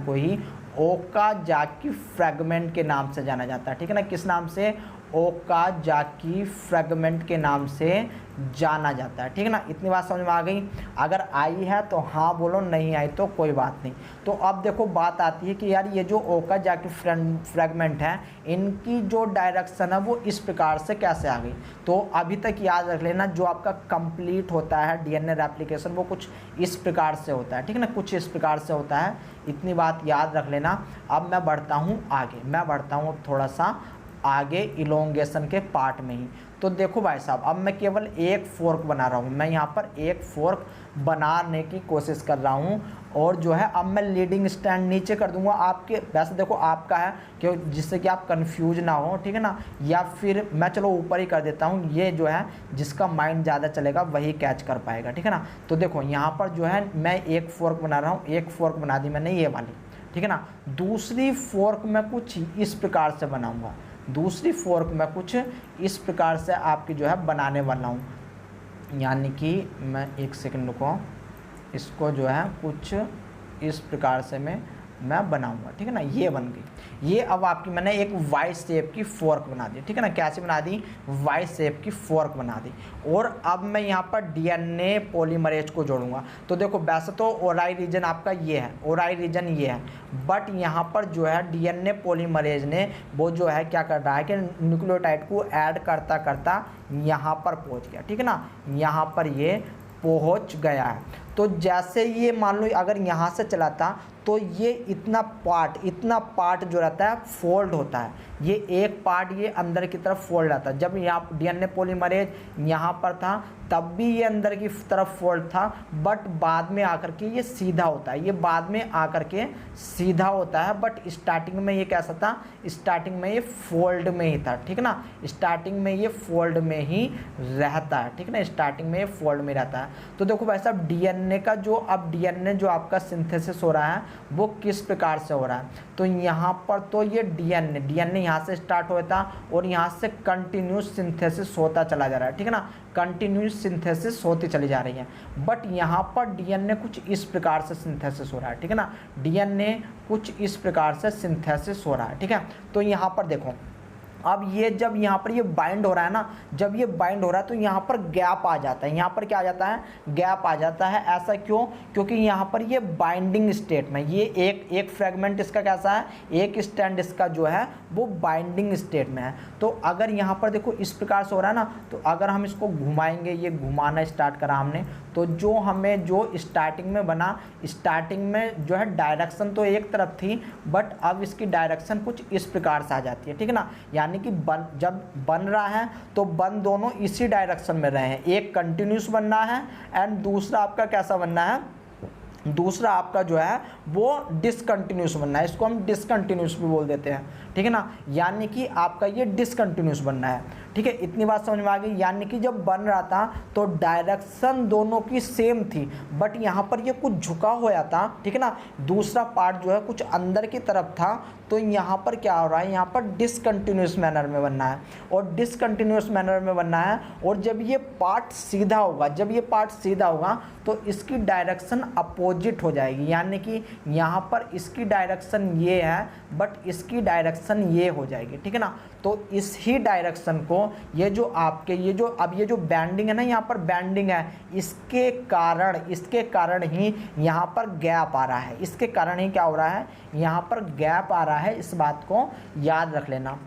को ही ओकाजाकी फ्रैगमेंट के नाम से जाना जाता है। ठीक है ना, किस नाम से, ओकाजाकी फ्रैगमेंट के नाम से जाना जाता है। ठीक है ना, इतनी बात समझ में आ गई। अगर आई है तो हाँ बोलो, नहीं आई तो कोई बात नहीं। तो अब देखो बात आती है कि यार ये जो ओकाजाकी फ्रैगमेंट है, इनकी जो डायरेक्शन है वो इस प्रकार से कैसे आ गई। तो अभी तक याद रख लेना, जो आपका कंप्लीट होता है डीएनए रेप्लिकेशन वो कुछ इस प्रकार से होता है। ठीक है ना, कुछ इस प्रकार से होता है, इतनी बात याद रख लेना। अब मैं बढ़ता हूँ आगे, मैं बढ़ता हूँ थोड़ा सा आगे इलोंगेशन के पार्ट में ही। तो देखो भाई साहब, अब मैं केवल एक फोर्क बना रहा हूँ, मैं यहाँ पर एक फोर्क बनाने की कोशिश कर रहा हूँ। और जो है अब मैं लीडिंग स्टैंड नीचे कर दूंगा आपके, वैसे देखो आपका है कि जिससे कि आप कंफ्यूज ना हो। ठीक है ना, या फिर मैं चलो ऊपर ही कर देता हूँ, ये जो है जिसका माइंड ज़्यादा चलेगा वही कैच कर पाएगा। ठीक है ना, तो देखो यहाँ पर जो है मैं एक फोर्क बना रहा हूँ, एक फोर्क बना दी मैंने ये वाली। ठीक है ना, दूसरी फोर्क मैं कुछ इस प्रकार से बनाऊँगा, दूसरी फोर्क में कुछ इस प्रकार से आपकी जो है बनाने वाला हूँ। यानी कि मैं एक सेकंड रुको, इसको जो है कुछ इस प्रकार से मैं बनाऊंगा। ठीक है ना, ये बन गई। ये अब आपकी मैंने एक वाई शेप की फोर्क बना दी। ठीक है ना, कैसे बना दी, वाई शेप की फोर्क बना दी। और अब मैं यहाँ पर डीएनए पॉलीमरेज को जोड़ूंगा। तो देखो वैसे तो ओराई रीजन आपका ये है, ओराई रीजन ये है, बट यहाँ पर जो है डीएनए पॉलीमरेज ने वो जो है क्या कर रहा है कि न्यूक्लियोटाइड को ऐड करता करता यहाँ पर पहुँच गया। ठीक है ना, यहाँ पर ये पहुँच गया है। तो जैसे ये मान लो अगर यहाँ से चलाता तो ये इतना पार्ट जो रहता है फोल्ड होता है, ये एक पार्ट ये अंदर की तरफ फोल्ड आता है। जब यहाँ डीएनए पॉलीमरेज यहाँ पर था तब भी ये अंदर की तरफ फोल्ड था, बट बाद में आकर के ये सीधा होता है, ये बाद में आकर के सीधा होता है। बट स्टार्टिंग में ये कैसा था, स्टार्टिंग में ये फोल्ड में ही था। ठीक है ना, स्टार्टिंग में ये फोल्ड में ही रहता है। ठीक है ना, स्टार्टिंग में ये फोल्ड में रहता है। तो देखो भाई साहब, डीएनए का जो अब डीएनए जो आपका सिंथेसिस हो रहा है वो किस प्रकार से हो रहा है। तो यहाँ पर तो ये डीएनए यहाँ से स्टार्ट होता और यहाँ से कंटिन्यूस सिंथेसिस होता चला जा रहा है। ठीक है ना, कंटिन्यूस सिंथेसिस होती चली जा रही है। बट यहाँ पर डीएनए कुछ इस प्रकार से सिंथेसिस हो रहा है। ठीक है ना, डीएनए कुछ इस प्रकार से सिंथेसिस हो रहा है। ठीक है, तो यहाँ पर देखो, अब ये जब यहाँ पर ये बाइंड हो रहा है ना, जब ये बाइंड हो रहा है तो यहाँ पर गैप आ जाता है, यहाँ पर क्या आ जाता है, गैप आ जाता है। ऐसा क्यों, क्योंकि यहाँ पर ये बाइंडिंग स्टेट में, ये एक फ्रेगमेंट इसका कैसा है, एक स्टैंड इसका जो है वो बाइंडिंग स्टेट में है। तो अगर यहाँ पर देखो इस प्रकार से हो रहा है ना, तो अगर हम इसको घुमाएंगे, ये घुमाना स्टार्ट करा हमने, तो जो हमें जो स्टार्टिंग में बना, स्टार्टिंग में जो है डायरेक्शन तो एक तरफ थी, बट अब इसकी डायरेक्शन कुछ इस प्रकार से आ जाती है। ठीक है ना, यानी कि जब बन रहा है तो बन दोनों इसी डायरेक्शन में रहे हैं, एक कंटिन्यूस बनना है एंड दूसरा आपका कैसा बनना है, दूसरा आपका जो है वो डिसकंटिन्यूस बनना है। इसको हम डिसकंटिन्यूस भी बोल देते हैं। ठीक है ना, यानी कि आपका ये डिसकंटिन्यूस बनना है। ठीक है, इतनी बात समझ में आ गई। यानी कि जब बन रहा था तो डायरेक्शन दोनों की सेम थी, बट यहाँ पर ये कुछ झुका हुआ था। ठीक है ना, दूसरा पार्ट जो है कुछ अंदर की तरफ था, तो यहाँ पर क्या हो रहा है, यहाँ पर डिसकंटिन्यूस मैनर में बनना है, और डिसकंटिन्यूस मैनर में बनना है। और जब ये पार्ट सीधा होगा, जब ये पार्ट सीधा होगा तो इसकी डायरेक्शन अपोजिट हो जाएगी। यानी कि यहाँ पर इसकी डायरेक्शन ये है, बट इसकी डायरेक्शन ये हो जाएगी। ठीक है ना, तो इस ही डायरेक्शन को ये जो आपके ये जो बैंडिंग है ना, यहाँ पर बैंडिंग है, इसके कारण ही यहाँ पर गैप आ रहा है, इसके कारण ही क्या हो रहा है, यहाँ पर गैप आ रहा है। इस बात को याद रख लेना।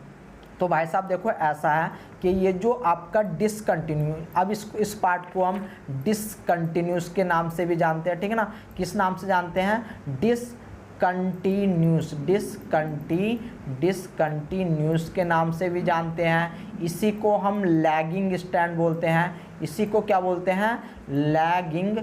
तो भाई साहब देखो ऐसा है कि ये जो आपका डिसकंटिन्यू, अब इस पार्ट को हम डिसकंटिन्यूस के नाम से भी जानते हैं, ठीक है ना। किस नाम से जानते हैं, डिसकंटिन्यूस के नाम से भी जानते हैं। इसी को हम लैगिंग स्टैंड बोलते हैं, इसी को क्या बोलते हैं, लैगिंग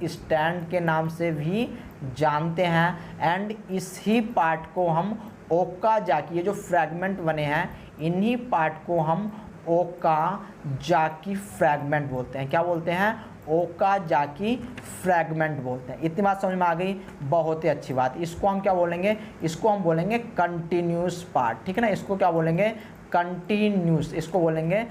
स्टैंड के नाम से भी जानते हैं। एंड इसी पार्ट को हम ओकाजाकी, ये जो फ्रैगमेंट बने हैं इन्हीं पार्ट को हम ओकाजाकी फ्रैगमेंट बोलते हैं। क्या बोलते हैं, ओकाजाकी फ्रैगमेंट बोलते हैं। इतनी बात समझ में आ गई, बहुत ही अच्छी बात। इसको हम क्या बोलेंगे, इसको हम बोलेंगे कंटिन्यूस पार्ट, ठीक है ना। इसको क्या बोलेंगे, कंटिन्यूस, इसको बोलेंगे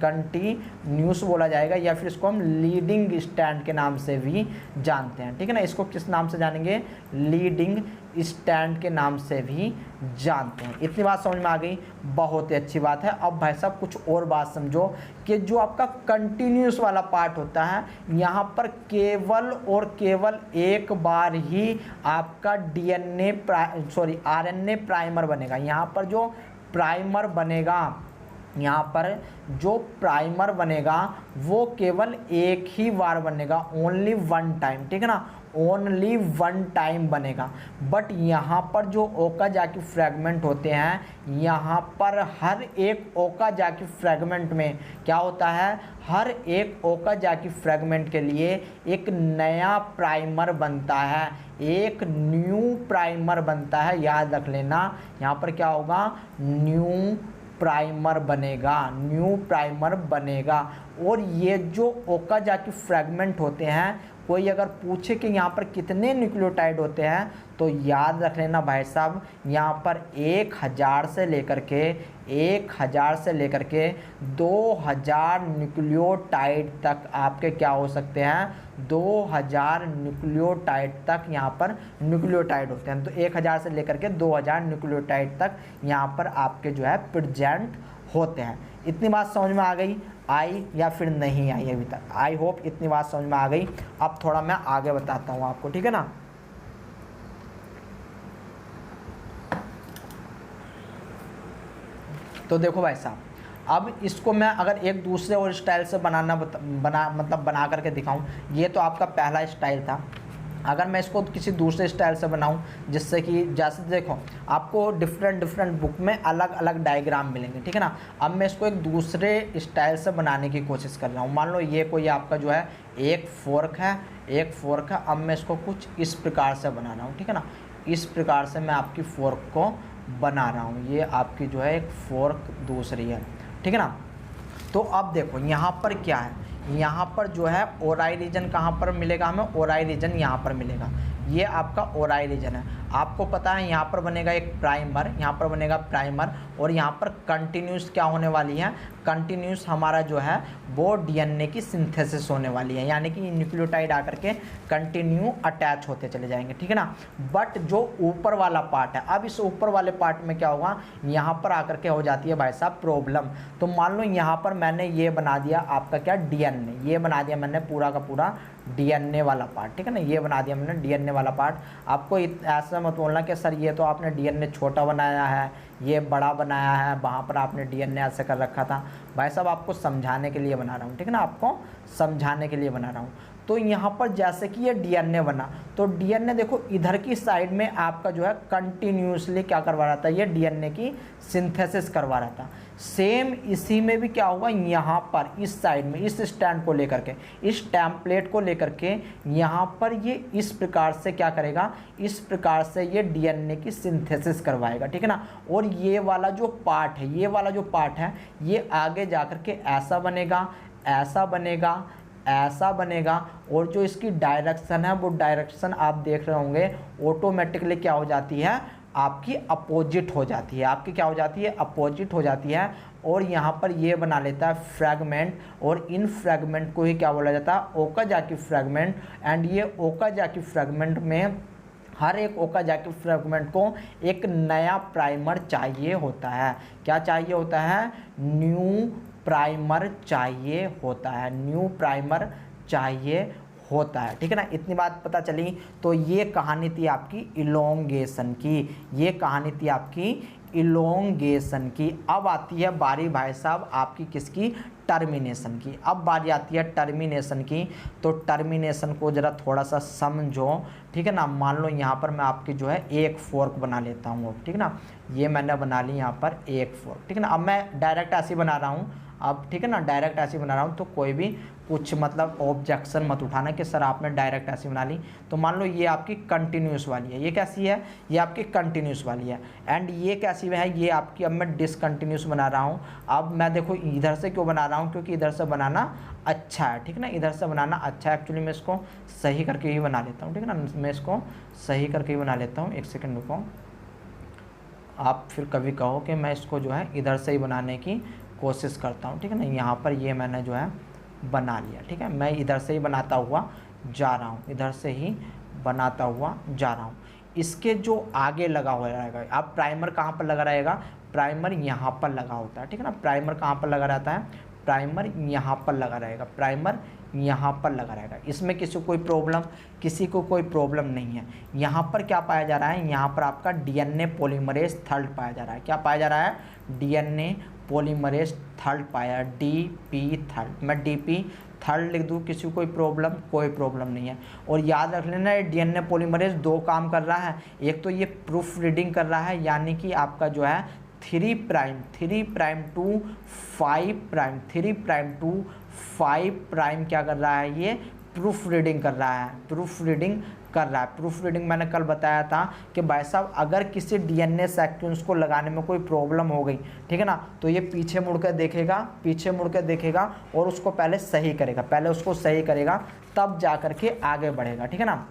कंटिन्यूस बोला जाएगा, या फिर इसको हम लीडिंग स्टैंड के नाम से भी जानते हैं, ठीक है ना। इसको किस नाम से जानेंगे, लीडिंग स्टैंड के नाम से भी जानते हैं। इतनी बात समझ में आ गई, बहुत ही अच्छी बात है। अब भाई साहब कुछ और बात समझो कि जो आपका कंटिन्यूस वाला पार्ट होता है, यहाँ पर केवल और केवल एक बार ही आपका आरएनए प्राइमर बनेगा। यहाँ पर जो प्राइमर बनेगा, यहाँ पर जो प्राइमर बनेगा वो केवल एक ही बार बनेगा, ओनली वन टाइम, ठीक है ना, ओनली वन टाइम बनेगा। बट यहाँ पर जो ओकाजाकी फ्रैगमेंट होते हैं, यहाँ पर हर एक ओकाजाकी फ्रैगमेंट में क्या होता है, हर एक ओकाजाकी फ्रैगमेंट के लिए एक नया प्राइमर बनता है, एक न्यू प्राइमर बनता है। याद रख लेना, यहाँ पर क्या होगा, न्यू प्राइमर बनेगा। और ये जो ओकाजाकी फ्रैगमेंट होते हैं, कोई अगर पूछे कि यहाँ पर कितने न्यूक्लियोटाइड होते हैं, तो याद रख लेना भाई साहब, यहाँ पर 1000 से लेकर के 2000 न्यूक्लियोटाइड तक आपके क्या हो सकते हैं, 2000 न्यूक्लियोटाइड तक यहाँ पर न्यूक्लियोटाइड होते हैं। तो 1000 से लेकर के 2000 न्यूक्लियोटाइड तक यहाँ पर आपके जो है प्रेजेंट होते हैं। इतनी बात समझ में आ गई, आई या फिर नहीं आई अभी तक, आई होप इतनी बात समझ में आ गई। अब थोड़ा मैं आगे बताता हूँ आपको, ठीक है ना। तो देखो भाई साहब, अब इसको मैं अगर एक दूसरे और स्टाइल से बना करके दिखाऊं, ये तो आपका पहला स्टाइल था। अगर मैं इसको किसी दूसरे स्टाइल से बनाऊं, जिससे कि जैसे देखो आपको डिफरेंट बुक में अलग अलग डायग्राम मिलेंगे, ठीक है ना। अब मैं इसको एक दूसरे स्टाइल से बनाने की कोशिश कर रहा हूं। मान लो ये कोई आपका जो है एक फोर्क है। अब मैं इसको कुछ इस प्रकार से बना रहा हूँ, ठीक है ना। इस प्रकार से मैं आपकी फोर्क को बना रहा हूँ। ये आपकी जो है एक फोर्क दूसरी है, ठीक है ना। तो अब देखो यहाँ पर क्या है, यहाँ पर जो है ओराई रीजन कहाँ पर मिलेगा हमें, ओराई रीजन यहाँ पर मिलेगा। ये आपका ओराई रीजन है। आपको पता है यहाँ पर बनेगा एक प्राइमर, यहाँ पर बनेगा प्राइमर, और यहाँ पर कंटिन्यूस क्या होने वाली है, कंटिन्यूस हमारा जो है वो डीएनए की सिंथेसिस होने वाली है, यानी कि न्यूक्लियोटाइड आकर के कंटिन्यू अटैच होते चले जाएंगे, ठीक है ना। बट जो ऊपर वाला पार्ट है, अब इस ऊपर वाले पार्ट में क्या होगा, यहाँ पर आकर के हो जाती है भाई साहब प्रॉब्लम। तो मान लो यहाँ पर मैंने ये बना दिया आपका क्या, डीएनए, ये बना दिया मैंने पूरा का पूरा डीएनए वाला पार्ट, ठीक है ना। ये बना दिया मैंने डीएनए वाला पार्ट। आपको ऐसा मत बोलना कि सर ये तो आपने डीएनए छोटा बनाया है, ये बड़ा बनाया है, वहाँ पर आपने डीएनए ऐसे कर रखा था। भाई साहब आपको समझाने के लिए बना रहा हूँ, ठीक है ना, आपको समझाने के लिए बना रहा हूँ। तो यहाँ पर जैसे कि ये डीएनए बना, तो डीएनए देखो इधर की साइड में आपका जो है कंटिन्यूसली क्या करवा रहा था, ये डीएनए की सिंथेसिस करवा रहा था। सेम इसी में भी क्या होगा, यहाँ पर इस साइड में इस स्टैंड को लेकर के, इस टेम्पलेट को लेकर के यहाँ पर ये इस प्रकार से क्या करेगा, इस प्रकार से ये डीएनए की सिंथेसिस करवाएगा, ठीक है ना। और ये वाला जो पार्ट है, ये वाला जो पार्ट है, ये आगे जाकर के ऐसा बनेगा, ऐसा बनेगा, ऐसा बनेगा। और जो इसकी डायरेक्शन है, वो डायरेक्शन आप देख रहे होंगे ऑटोमेटिकली क्या हो जाती है, आपकी अपोजिट हो जाती है। आपकी क्या हो जाती है, अपोजिट हो जाती है। और यहाँ पर ये बना लेता है फ्रैगमेंट, और इन फ्रैगमेंट को ही क्या बोला जाता है, ओकाजाकी फ्रैगमेंट। एंड ये ओकाजाकी फ्रैगमेंट में हर एक ओकाजाकी फ्रेगमेंट को एक नया प्राइमर चाहिए होता है। क्या चाहिए होता है? न्यू प्राइमर चाहिए होता है, न्यू प्राइमर चाहिए होता है। ठीक है ना, इतनी बात पता चली। तो ये कहानी थी आपकी इलोंगेशन की, ये कहानी थी आपकी इलोंगेशन की। अब आती है बारी भाई साहब आपकी किसकी? टर्मिनेशन की। अब बारी आती है टर्मिनेशन की। तो टर्मिनेशन को ज़रा थोड़ा सा समझो। ठीक है ना, मान लो यहाँ पर मैं आपकी जो है एक फोर्क बना लेता हूँ। ठीक है ना, ये मैंने बना ली यहाँ पर एक फोर्क। ठीक है ना, अब मैं डायरेक्ट ऐसे बना रहा हूँ अब। ठीक है ना, डायरेक्ट ऐसे बना रहा हूँ, तो कोई भी कुछ मतलब ऑब्जेक्शन मत उठाना कि सर आपने डायरेक्ट ऐसे बना ली। तो मान लो ये आपकी कंटिन्यूस वाली है, ये कैसी है? ये आपकी कंटिन्यूस वाली है। एंड ये कैसी है? ये आपकी अब मैं डिसकंटिन्यूस बना रहा हूँ। अब मैं देखो इधर से क्यों बना रहा हूँ? क्योंकि इधर से बनाना अच्छा है। ठीक है ना, इधर से बनाना अच्छा है। एक्चुअली मैं इसको सही करके ही बना लेता हूँ। ठीक है ना, मैं इसको सही करके ही बना लेता हूँ। एक सेकेंड रुको, आप फिर कभी कहो कि मैं इसको जो है इधर से ही बनाने की कोशिश करता हूँ। ठीक है ना, यहाँ पर ये मैंने जो है बना लिया। ठीक है, मैं इधर से ही बनाता हुआ जा रहा हूँ, इधर से ही बनाता हुआ जा रहा हूँ। इसके जो आगे लगा हुआ रहेगा, अब प्राइमर कहाँ पर लगा रहेगा? प्राइमर यहाँ पर लगा होता है। ठीक है ना, प्राइमर कहाँ पर लगा रहता है? प्राइमर यहाँ पर लगा रहेगा, प्राइमर यहाँ पर लगा रहेगा। इसमें किसी को कोई प्रॉब्लम नहीं है। यहाँ पर क्या पाया जा रहा है? यहाँ पर आपका डीएनए पॉलीमरेज थर्ड पाया जा रहा है। क्या पाया जा रहा है? डीएनए पॉलीमरेज थर्ड पाया, डीपी थर्ड। मैं डीपी थर्ड लिख दूँ, किसी को कोई प्रॉब्लम नहीं है। और याद रख लेना, डीएनए पॉलीमरेज दो काम कर रहा है। एक तो ये प्रूफ रीडिंग कर रहा है, यानी कि आपका जो है 3 prime to 5 prime, 3 prime to 5 prime क्या कर रहा है? ये प्रूफ रीडिंग कर रहा है, प्रूफ रीडिंग कर रहा है। प्रूफ रीडिंग मैंने कल बताया था कि भाई साहब अगर किसी डीएनए सीक्वेंस को लगाने में कोई प्रॉब्लम हो गई, ठीक है ना, तो ये पीछे मुड़ कर देखेगा और उसको पहले सही करेगा, तब जा करके आगे बढ़ेगा। ठीक है ना,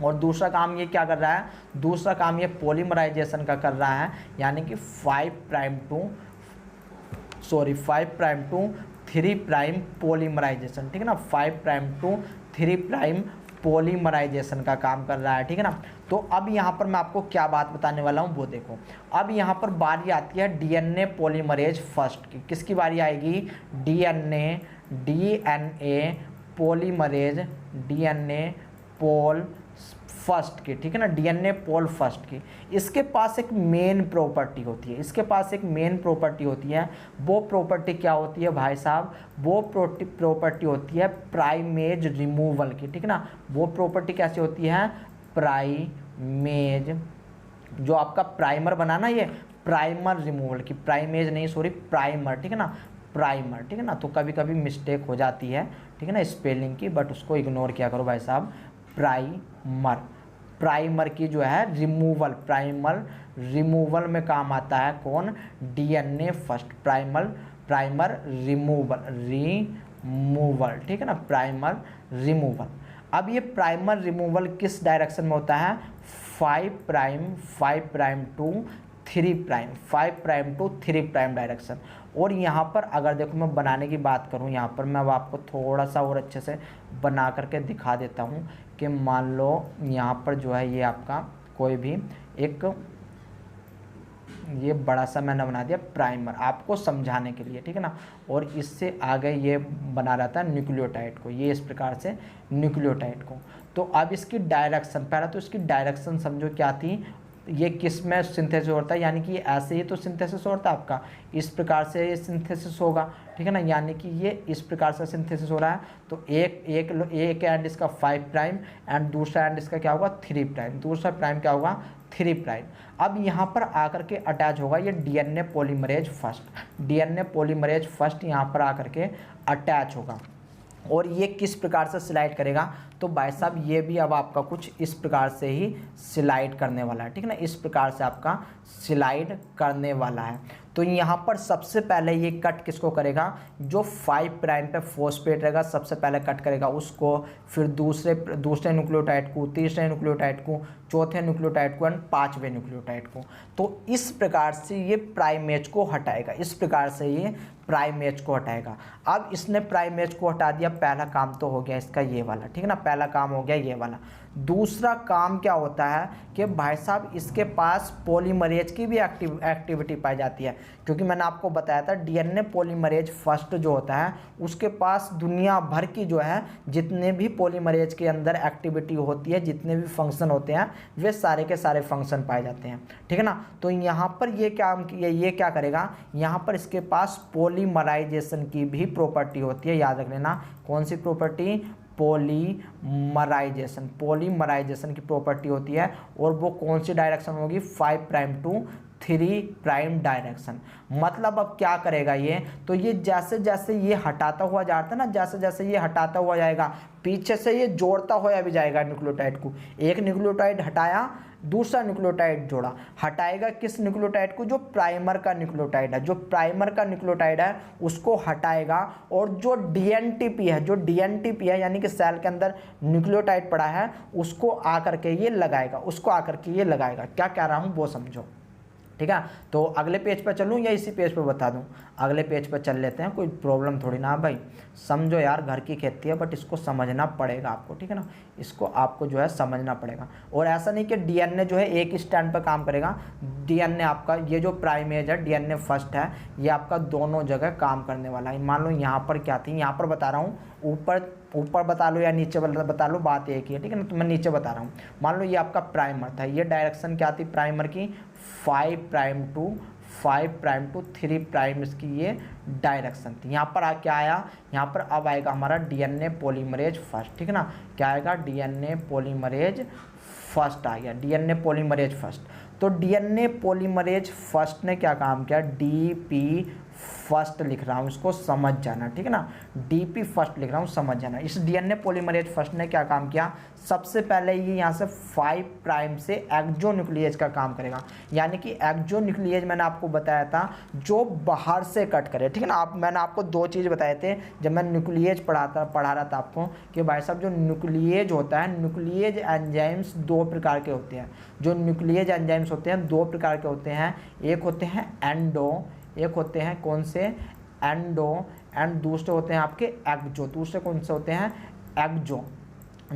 और दूसरा काम ये क्या कर रहा है? दूसरा काम ये पॉलीमराइजेशन का कर रहा है, यानी कि 5 प्राइम टू 3 प्राइम पॉलीमराइजेशन। ठीक है ना, 5 प्राइम टू 3 प्राइम पॉलीमराइजेशन का काम कर रहा है। ठीक है ना, तो अब यहाँ पर मैं आपको क्या बात बताने वाला हूँ वो देखो। अब यहाँ पर बारी आती है डीएनए पॉलीमरेज फर्स्ट की। किसकी बारी आएगी? डीएनए पॉलीमरेज, डीएनए पोल फर्स्ट की। ठीक है ना, डीएनए पोल फर्स्ट की। इसके पास एक मेन प्रॉपर्टी होती है, वो प्रॉपर्टी क्या होती है भाई साहब? वो प्रॉपर्टी होती है प्राइमेज रिमूवल की। ठीक है ना, वो प्रॉपर्टी कैसी होती है? प्राइमेज, जो आपका प्राइमर बना ना, ये प्राइमर रिमूवल की, प्राइमेज नहीं सॉरी प्राइमर। ठीक है ना, प्राइमर। ठीक है ना, तो कभी कभी मिस्टेक हो जाती है, ठीक है ना, स्पेलिंग की, बट उसको इग्नोर किया करो भाई साहब। प्राइमर की जो है रिमूवल, रिमूवल में काम आता है कौन? DNA first, primer removal. ठीक है ना, प्राइमर रिमूवल। अब ये प्राइमर रिमूवल किस डायरेक्शन में होता है? 5 प्राइम टू 3 प्राइम डायरेक्शन। और यहाँ पर अगर देखो मैं बनाने की बात करूँ, यहाँ पर मैं अब आपको थोड़ा सा और अच्छे से बना करके दिखा देता हूँ कि मान लो यहाँ पर जो है ये आपका कोई भी एक, ये बड़ा सा मैंने बना दिया प्राइमर आपको समझाने के लिए। ठीक है ना, और इससे आगे ये बना रहता है न्यूक्लियोटाइड को, ये इस प्रकार से न्यूक्लियोटाइड को। तो अब इसकी डायरेक्शन, पहले तो इसकी डायरेक्शन समझो क्या थी, ये किस में सिंथेसिस होता है, यानी कि ऐसे ही तो सिंथेसिस होता है आपका, इस प्रकार से ये सिंथेसिस होगा। ठीक है ना, यानी कि ये इस प्रकार से सिंथेसिस हो रहा है। तो एक एंड इसका 5 प्राइम एंड दूसरा एंड इसका क्या होगा? 3 प्राइम, दूसरा प्राइम क्या होगा? 3 प्राइम। अब यहाँ पर आकर के अटैच होगा ये डीएनए पॉलीमरेज फर्स्ट यहाँ पर आकर के अटैच होगा। और ये किस प्रकार से स्लाइड करेगा? तो भाई साहब ये भी अब आपका कुछ इस प्रकार से ही स्लाइड करने वाला है। ठीक है ना, इस प्रकार से आपका स्लाइड करने वाला है। तो यहाँ पर सबसे पहले ये कट किसको करेगा? जो 5 प्राइम पे फॉस्फेट रहेगा सबसे पहले कट करेगा उसको, फिर दूसरे न्यूक्लियोटाइड को, तीसरे न्यूक्लियोटाइड को, चौथे न्यूक्लियोटाइड को एंड पांचवें न्यूक्लियोटाइड को। तो इस प्रकार से ये प्राइमेज को हटाएगा, इस प्रकार से ये प्राइमेज को हटाएगा। अब इसने प्राइमेज को हटा दिया, पहला काम तो हो गया इसका ये वाला, ठीक है ना, पहला काम हो गया ये वाला। दूसरा काम क्या होता है कि भाई साहब इसके पास पॉलीमरेज की भी एक्टिविटी पाई जाती है, क्योंकि मैंने आपको बताया था डीएनए पॉलीमरेज फर्स्ट जो होता है उसके पास दुनिया भर की जो है जितने भी पॉलीमरेज के अंदर एक्टिविटी होती है, जितने भी फंक्शन होते हैं वे सारे के सारे फंक्शन पाए जाते हैं, ठीक है ना। तो यहाँ पर ये क्या करेगा, यहाँ पर इसके पास पॉलीमराइजेशन की भी प्रॉपर्टी होती है, याद रख लेना। कौन सी प्रॉपर्टी? पॉलीमराइजेशन की प्रॉपर्टी होती है, और वो कौन सी डायरेक्शन होगी? 5 प्राइम टू 3 प्राइम डायरेक्शन। मतलब अब क्या करेगा ये, तो ये जैसे जैसे ये हटाता हुआ जाता है ना, जैसे जैसे ये हटाता हुआ जाएगा, पीछे से ये जोड़ता हुआ भी जाएगा न्यूक्लियोटाइड को। एक न्यूक्लियोटाइड हटाया, दूसरा न्यूक्लियोटाइड जोड़ा, हटाएगा किस न्यूक्लियोटाइड को? जो प्राइमर का न्यूक्लियोटाइड है, जो प्राइमर का न्यूक्लियोटाइड है उसको हटाएगा, और जो डीएनटीपी है, जो डीएनटीपी है यानी कि सेल के अंदर न्यूक्लियोटाइड पड़ा है उसको आकर के ये लगाएगा, उसको आकर के ये लगाएगा। क्या कह रहा हूँ वो समझो, ठीक है। तो अगले पेज पर चलूँ या इसी पेज पर बता दूँ? अगले पेज पर चल लेते हैं, कोई प्रॉब्लम थोड़ी ना भाई। समझो यार, घर की खेती है बट इसको समझना पड़ेगा आपको, ठीक है ना, इसको आपको जो है समझना पड़ेगा। और ऐसा नहीं कि डीएनए जो है एक ही स्टैंड पर काम करेगा। डीएनए आपका ये जो प्राइमेज है, डीएनए फर्स्ट है, ये आपका दोनों जगह काम करने वाला है। मान लो यहाँ पर क्या थी, यहाँ पर बता रहा हूँ, ऊपर बता लो या नीचे बता लो, बात एक ही है, ठीक है ना। तो मैं नीचे बता रहा हूँ। मान लो ये आपका प्राइमर था, ये डायरेक्शन क्या थी प्राइमर की? 5 प्राइम टू 3 प्राइम इसकी ये डायरेक्शन थी। यहाँ पर क्या आया? यहाँ पर अब आएगा हमारा डीएनए पॉलीमरेज फर्स्ट, ठीक है ना। क्या आएगा? डीएनए पॉलीमरेज फर्स्ट आ गया, डीएनए पॉलीमरेज फर्स्ट। तो डीएनए पॉलीमरेज फर्स्ट ने क्या काम किया? डीपी फर्स्ट लिख रहा हूँ, इसको समझ जाना, ठीक है ना। डीपी फर्स्ट लिख रहा हूँ, समझ जाना। इस डीएनए पॉलीमरेज फर्स्ट ने क्या काम किया? सबसे पहले ये यहाँ से 5 प्राइम से एक्सोन्यूक्लिएज का काम करेगा, यानी कि एक्सोन्यूक्लिएज मैंने आपको बताया था जो बाहर से कट करे, ठीक है ना। मैंने आपको 2 चीज़ बताए थे जब मैं न्यूक्लिएज पढ़ा रहा था आपको, कि भाई साहब जो न्यूक्लिएज होता है, न्यूक्लिएज एंजाइम्स 2 प्रकार के होते हैं। जो न्यूक्लिएज एंजाइम्स होते हैं 2 प्रकार के होते हैं, एक होते हैं एंडो, एक होते हैं कौन से? एंडो, एंड दूसरे होते हैं आपके एक्जो। दूसरे कौन से होते हैं? एक्जो।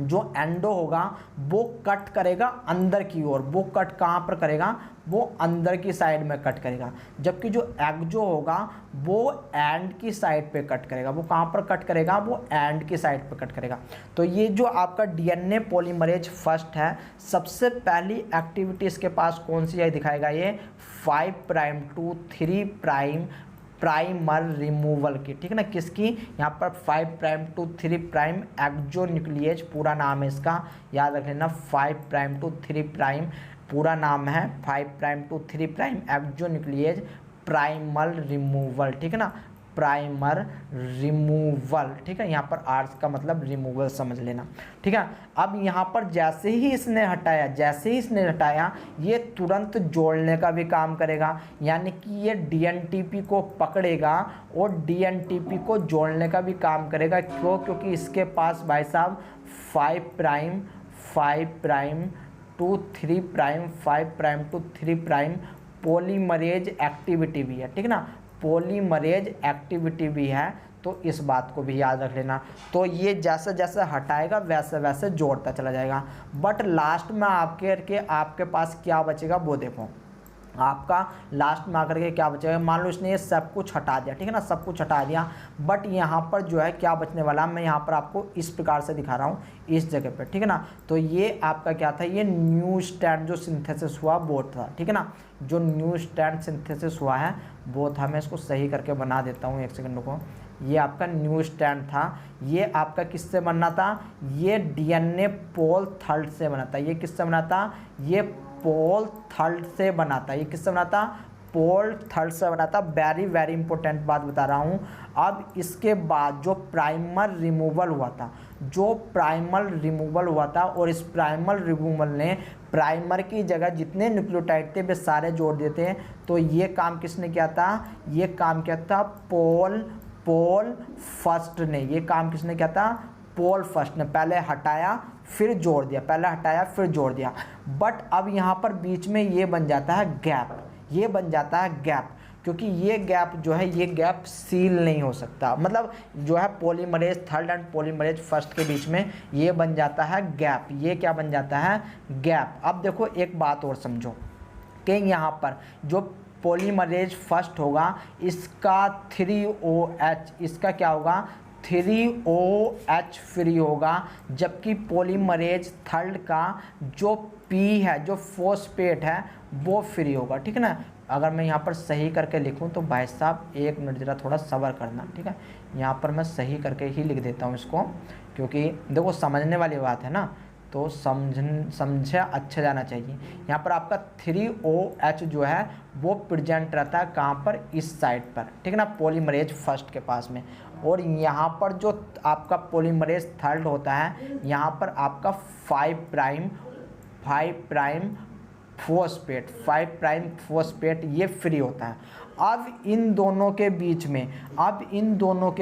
जो एंडो होगा वो कट करेगा अंदर की ओर, वो कट कहाँ पर करेगा? वो अंदर की साइड में कट करेगा। जबकि जो एक्जो होगा वो एंड की साइड पे कट करेगा। वो कहाँ पर कट करेगा? वो एंड की साइड पे कट करेगा। तो ये जो आपका डीएनए पॉलीमरेज फर्स्ट है, सबसे पहली एक्टिविटी इसके पास कौन सी है दिखाएगा? ये 5 prime to 3 prime primer removal की, ठीक है ना। किसकी? यहाँ पर 5 प्राइम टू 3 प्राइम एक्सोन्यूक्लिएज पूरा नाम है इसका, याद रख लेना। 5 प्राइम टू 3 प्राइम पूरा नाम है 5 prime to 3 prime exonuclease primal removal, ठीक है ना, प्राइमर रिमूवल, ठीक है। यहाँ पर आर्स का मतलब रिमूवल समझ लेना, ठीक है। अब यहाँ पर जैसे ही इसने हटाया ये तुरंत जोड़ने का भी काम करेगा, यानी कि ये डीएनटीपी को पकड़ेगा और डीएनटीपी को जोड़ने का भी काम करेगा। क्यों? क्योंकि इसके पास भाई साहब 5 prime to 3 prime polymerase activity भी है, ठीक है ना, पॉलीमरेज एक्टिविटी भी है। तो इस बात को भी याद रख लेना। तो ये जैसे जैसे हटाएगा वैसे वैसे जोड़ता चला जाएगा। बट लास्ट में आपके पास क्या बचेगा वो देखो। आपका लास्ट में आकर के क्या बचेगा? मान लो इसने ये सब कुछ हटा दिया, ठीक है ना, सब कुछ हटा दिया, बट यहाँ पर जो है क्या बचने वाला, मैं यहाँ पर आपको इस प्रकार से दिखा रहा हूँ इस जगह पे, ठीक है ना। तो ये आपका क्या था? ये न्यू स्टैंड जो सिंथेसिस हुआ वो था, ठीक है ना, जो न्यू स्टैंड सिंथेसिस हुआ है वो था। मैं इसको सही करके बना देता हूँ, एक सेकंड को। ये आपका न्यू स्टैंड था, ये आपका किससे बनना था? ये डीएनए पोल थर्ड से बना था। ये किससे बना था? ये पोल थर्ड से बना था। ये किससे बना था? पोल थर्ड से बना था। वेरी वेरी इंपॉर्टेंट बात बता रहा हूँ। अब इसके बाद जो प्राइमर रिमूवल हुआ था और इस प्राइमर रिमूवल ने प्राइमर की जगह जितने न्यूक्लियोटाइड थे वे सारे जोड़ देते हैं। तो ये काम किसने किया था? ये काम किया था पोल फर्स्ट ने। ये काम किसने किया था? पोल फर्स्ट ने। पहले हटाया फिर जोड़ दिया, पहले हटाया फिर जोड़ दिया, बट अब यहाँ पर बीच में ये बन जाता है गैप, ये बन जाता है गैप, क्योंकि ये गैप जो है ये गैप सील नहीं हो सकता, मतलब जो है polymerase third and polymerase first के बीच में ये बन जाता है गैप, ये क्या बन जाता है गैप। अब देखो एक बात और समझो कि यहाँ पर जो पॉलीमरेज फर्स्ट होगा इसका 3OH, इसका क्या होगा 3OH फ्री होगा, जबकि पॉलीमरेज थर्ड का जो P है, जो फॉस्फेट है वो फ्री होगा, ठीक है ना। अगर मैं यहाँ पर सही करके लिखूँ तो भाई साहब 1 मिनट ज़रा थोड़ा सब्र करना, ठीक है। यहाँ पर मैं सही करके ही लिख देता हूँ इसको, क्योंकि देखो समझने वाली बात है ना, तो समझा अच्छा जाना चाहिए। यहाँ पर आपका 3OH जो है वो प्रेजेंट रहता है कहाँ पर, इस साइड पर, ठीक है ना, पॉलीमरेज फर्स्ट के पास में। और यहाँ पर जो आपका पॉलीमरेज थर्ड होता है यहाँ पर आपका 5 प्राइम फॉस्फेट ये फ्री होता है। अब इन दोनों के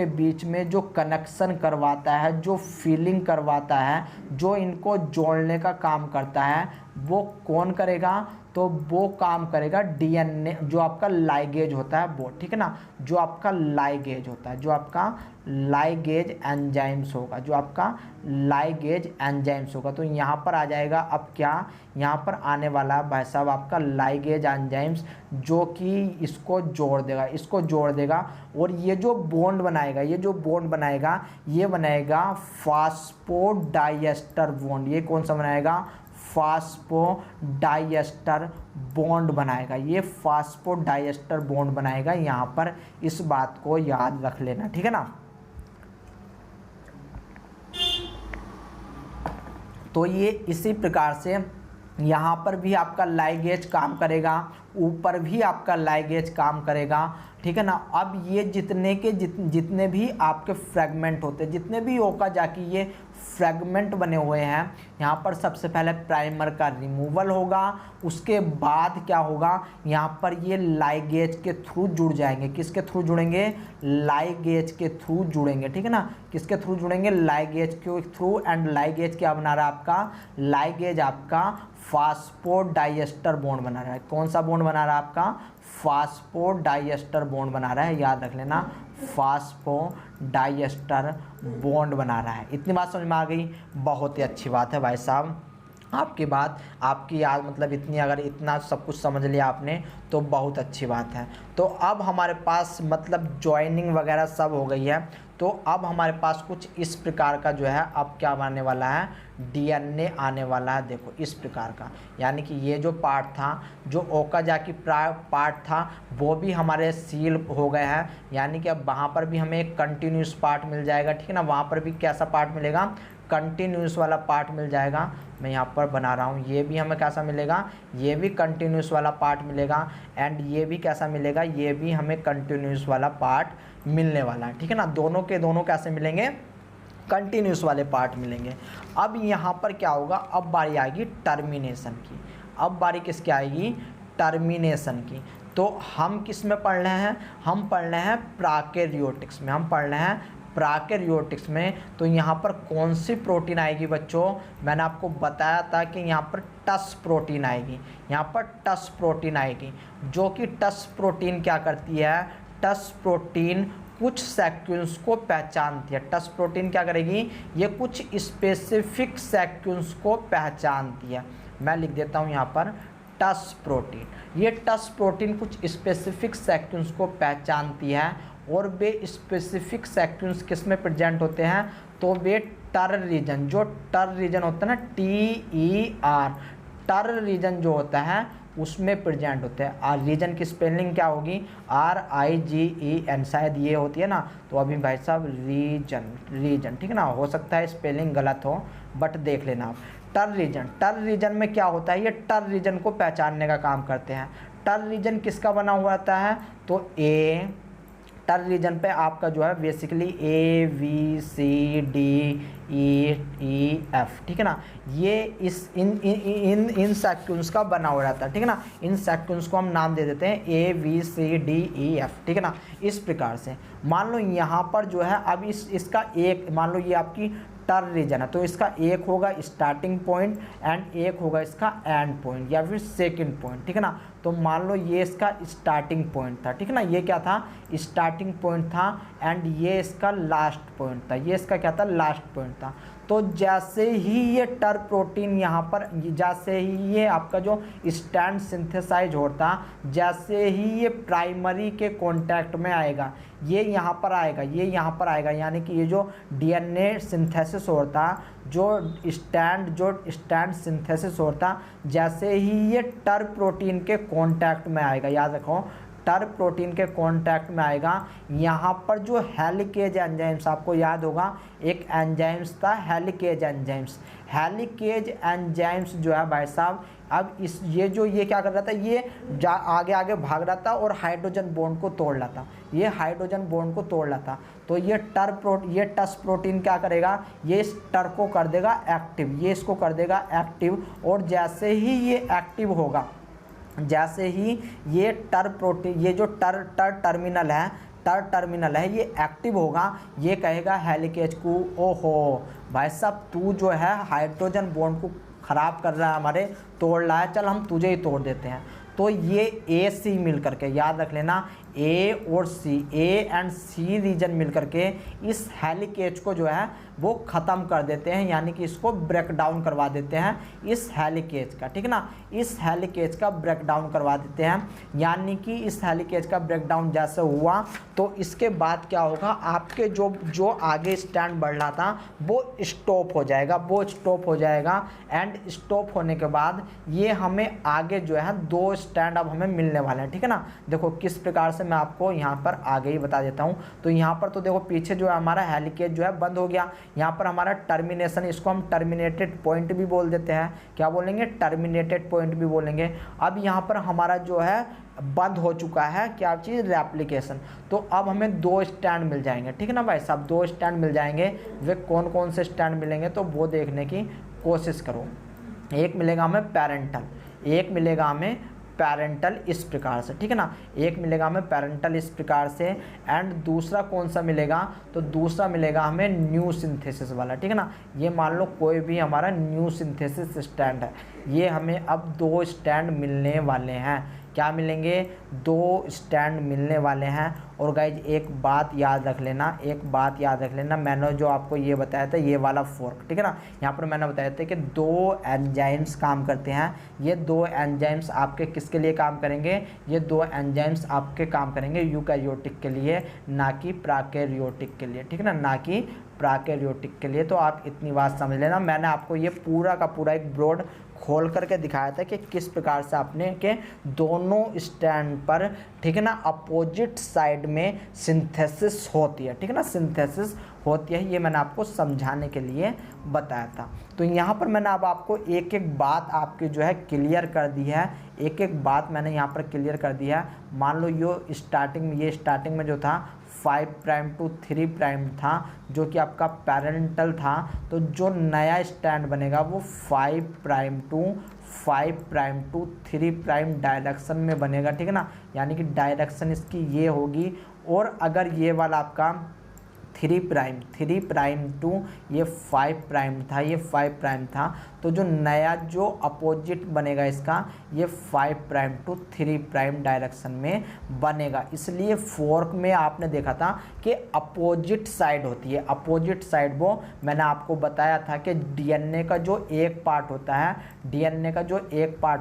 बीच में जो कनेक्शन करवाता है, जो फीलिंग करवाता है, जो इनको जोड़ने का काम करता है, वो कौन करेगा, तो वो काम करेगा DNA, जो आपका लाइगेज होता है वो, ठीक है ना, जो आपका लाइगेज होता है, जो आपका लाइगेज एंजाइम्स होगा, जो आपका लाइगेज एंजाइम्स होगा। तो यहाँ पर आ जाएगा अब क्या, यहाँ पर आने वाला भाई साहब आपका लाइगेज एंजाइम्स, जो कि इसको जोड़ देगा, और ये जो बॉन्ड बनाएगा, ये बनाएगा फास्फोडाइएस्टर बॉन्ड। ये कौन सा बनाएगा, फास्फोडाइएस्टर बॉन्ड बनाएगा, ये फास्फोडाइएस्टर बॉन्ड बनाएगा। यहाँ पर इस बात को याद रख लेना, ठीक है ना। तो ये इसी प्रकार से यहाँ पर भी आपका लाइगेज काम करेगा, ऊपर भी आपका लाइगेज काम करेगा, ठीक है ना। अब ये जितने भी आपके फ्रेगमेंट होते हैं, जितने भी ओकाजाकी ये फ्रेगमेंट बने हुए हैं, यहाँ पर सबसे पहले प्राइमर का रिमूवल होगा, उसके बाद क्या होगा, यहाँ पर ये लाइगेज के थ्रू जुड़ जाएंगे। किसके थ्रू जुड़ेंगे, लाइगेज के थ्रू जुड़ेंगे, ठीक है ना। किसके थ्रू जुड़ेंगे, लाइगेज के थ्रू। एंड लाइगेज क्या बना रहा है आपका, लाइगेज आपका फास्फोडाइएस्टर बॉन्ड बना रहा है। कौन सा बॉन्ड बना रहा है आपका, फास्फोडाइएस्टर बॉन्ड बना रहा है, याद रख लेना, फास्फोडाइएस्टर बॉन्ड बना रहा है। इतनी बात समझ में आ गई, बहुत ही अच्छी बात है भाई साहब। आपकी बात, आपकी याद, मतलब इतनी, अगर इतना सब कुछ समझ लिया आपने तो बहुत अच्छी बात है। तो अब हमारे पास मतलब जॉइनिंग वगैरह सब हो गई है, तो अब हमारे पास कुछ इस प्रकार का जो है अब क्या आने वाला है, DNA आने वाला है। देखो इस प्रकार का, यानी कि ये जो पार्ट था, जो ओकाजाकी पार्ट था, वो भी हमारे सील हो गए हैं, यानी कि अब वहाँ पर भी हमें एक कंटिन्यूस पार्ट मिल जाएगा, ठीक है ना। वहाँ पर भी कैसा पार्ट मिलेगा, कंटिन्यूस वाला पार्ट मिल जाएगा। मैं यहाँ पर बना रहा हूँ, ये भी हमें कैसा मिलेगा, ये भी कंटिन्यूस वाला पार्ट मिलेगा। एंड ये भी कैसा मिलेगा, ये भी हमें कंटिन्यूस वाला पार्ट मिलने वाला है, ठीक है ना। दोनों के दोनों कैसे मिलेंगे, कंटिन्यूस वाले पार्ट मिलेंगे। अब यहाँ पर क्या होगा, अब बारी आएगी टर्मिनेशन की। अब बारी किसकी आएगी, टर्मिनेशन की। तो हम किस में पढ़ रहे हैं, हम पढ़ रहे हैं प्राकेरियोटिक्स में, हम पढ़ रहे हैं प्राकेरियोटिक्स में। तो यहाँ पर कौन सी प्रोटीन आएगी बच्चों, मैंने आपको बताया था कि यहाँ पर टस प्रोटीन आएगी, यहाँ पर टस प्रोटीन आएगी, जो कि टस प्रोटीन क्या करती है, टस प्रोटीन कुछ सीक्वेंस को पहचानती है। टस प्रोटीन क्या करेगी, ये कुछ स्पेसिफिक सीक्वेंस को पहचानती है। मैं लिख देता हूँ यहाँ पर टस प्रोटीन। ये टस प्रोटीन कुछ स्पेसिफिक सीक्वेंस को पहचानती है, और वे स्पेसिफिक सीक्वेंस किस में प्रेजेंट होते हैं, तो वे टर रीजन, जो टर रीजन होता है ना, TER, टर रीजन जो होता है उसमें प्रेजेंट होते हैं। और रीजन की स्पेलिंग क्या होगी, RIGEN, शायद ये होती है ना। तो अभी भाई साहब रीजन, ठीक है ना, हो सकता है स्पेलिंग गलत हो, बट देख लेना आप। टर रीजन में क्या होता है, ये टर रीजन को पहचानने का काम करते हैं। टर रीजन किसका बना हुआ रहता है, तो टर रीजन पे आपका जो है बेसिकली ABCDEF, ठीक है ना, ये इन सेक्वेंस का बना हुआ रहता है, ठीक है ना। इन सेक्वेंस को हम नाम दे देते हैं ABCDEF, ठीक है ना। इस प्रकार से मान लो यहाँ पर जो है अब इसका एक, मान लो ये आपकी टर रीजन है, तो इसका एक होगा स्टार्टिंग पॉइंट एंड एक होगा इसका एंड पॉइंट या फिर सेकंड पॉइंट, ठीक है ना। तो मान लो ये इसका स्टार्टिंग पॉइंट था, ठीक है ना, ये क्या था, स्टार्टिंग पॉइंट था एंड ये इसका लास्ट पॉइंट था, ये इसका क्या था, लास्ट पॉइंट था। तो जैसे ही ये टर प्रोटीन यहाँ पर, जैसे ही ये आपका जो स्टैंड सिंथेसाइज होता, जैसे ही ये प्राइमरी के कांटेक्ट में आएगा, ये यहाँ पर आएगा, ये यहाँ पर आएगा, यानी कि ये जो डीएनए सिंथेसिस होता, जो स्टैंड सिंथेसिस होता, जैसे ही ये टर प्रोटीन के कांटेक्ट में आएगा, याद रखो टर प्रोटीन के कांटेक्ट में आएगा, यहाँ पर जो हेलिकेज एंजाइम्स, आपको याद होगा एक एंजाइम्स था हेलिकेज एंजाइम्स, हेलिकेज एंजाइम्स जो है भाई साहब, अब ये क्या कर रहा था, ये आगे आगे भाग रहा था और हाइड्रोजन बॉन्ड को तोड़ रहा था, ये हाइड्रोजन बॉन्ड को तोड़ रहा था। तो ये टस प्रोटीन क्या करेगा, ये इस टर को कर देगा एक्टिव, ये इसको कर देगा एक्टिव, और जैसे ही ये एक्टिव होगा, जैसे ही ये टर प्रोटीन, ये जो टर्मिनल है ये एक्टिव होगा, ये कहेगा हेलिकेज को, ओहो भाई साहब तू जो है हाइड्रोजन बॉन्ड को ख़राब कर रहा है, हमारे तोड़ रहा है, चल हम तुझे ही तोड़ देते हैं। तो ये ए सी मिल करके, याद रख लेना, ए और सी, ए एंड सी रीजन मिल करके इस हेलिकेज को जो है वो ख़त्म कर देते हैं, यानी कि इसको ब्रेक डाउन करवा देते हैं इस हेलिकेज का, ठीक है ना, इस हेलिकेज का ब्रेक डाउन करवा देते हैं। यानी कि इस हेलिकेज का ब्रेक डाउन जैसे हुआ तो इसके बाद क्या होगा, आपके जो आगे स्टैंड बढ़ रहा था वो स्टॉप हो जाएगा, एंड स्टॉप होने के बाद ये हमें आगे जो है दो स्टैंड अब हमें मिलने वाले हैं, ठीक है ना। देखो किस प्रकार से, मैं आपको यहाँ पर आगे ही बता देता हूँ। तो यहाँ पर तो देखो पीछे जो है हमारा हेलिकेज जो है बंद हो गया, यहाँ पर हमारा टर्मिनेशन, इसको हम टर्मिनेटेड पॉइंट भी बोल देते हैं, क्या बोलेंगे, टर्मिनेटेड पॉइंट भी बोलेंगे। अब यहाँ पर हमारा जो है बंद हो चुका है क्या चीज़, रेप्लिकेशन। तो अब हमें दो स्टैंड मिल जाएंगे, ठीक है ना भाई साहब, दो स्टैंड मिल जाएंगे। वे कौन कौन से स्टैंड मिलेंगे तो वो देखने की कोशिश करो। एक मिलेगा हमें पैरेंटल, एक मिलेगा हमें पैरेंटल इस प्रकार से, ठीक है ना, एक मिलेगा हमें पैरेंटल इस प्रकार से, एंड दूसरा कौन सा मिलेगा, तो दूसरा मिलेगा हमें न्यू सिंथेसिस वाला, ठीक है ना। ये मान लो कोई भी हमारा न्यू सिंथेसिस स्टैंड है, ये हमें अब दो स्टैंड मिलने वाले हैं, क्या मिलेंगे, दो स्टैंड मिलने वाले हैं। और गाइज एक बात याद रख लेना, मैंने जो आपको ये बताया था, ये वाला फोर्क, ठीक है ना, यहाँ पर मैंने बताया था कि दो एंजाइम्स काम करते हैं। ये दो एंजाइम्स आपके किसके लिए काम करेंगे, ये दो एंजाइम्स आपके काम करेंगे यूकैरियोटिक के लिए, ना कि प्रोकैरियोटिक के लिए, ठीक है ना, ना कि प्रोकैरियोटिक के लिए। तो आप इतनी बात समझ लेना, मैंने आपको ये पूरा का पूरा एक ब्रॉड खोल करके दिखाया था कि किस प्रकार से आपने के दोनों स्टैंड पर, ठीक है ना, अपोजिट साइड में सिंथेसिस होती है, ठीक है ना, सिंथेसिस होती है, ये मैंने आपको समझाने के लिए बताया था। तो यहाँ पर मैंने अब आपको एक एक बात आपकी जो है क्लियर कर दी है, एक एक बात मैंने यहाँ पर क्लियर कर दी है। मान लो ये स्टार्टिंग में जो था 5 प्राइम टू 3 प्राइम था, जो कि आपका पैरेंटल था, तो जो नया स्टैंड बनेगा वो 5 प्राइम टू 3 प्राइम डायरेक्शन में बनेगा, ठीक है ना, यानी कि डायरेक्शन इसकी ये होगी। और अगर ये वाला आपका 3 प्राइम टू ये 5 प्राइम था, तो जो नया जो अपोजिट बनेगा इसका, ये 5 प्राइम टू 3 प्राइम डायरेक्शन में बनेगा। इसलिए फोर्क में आपने देखा था कि अपोजिट साइड होती है, अपोजिट साइड वो मैंने आपको बताया था कि डीएनए का जो एक पार्ट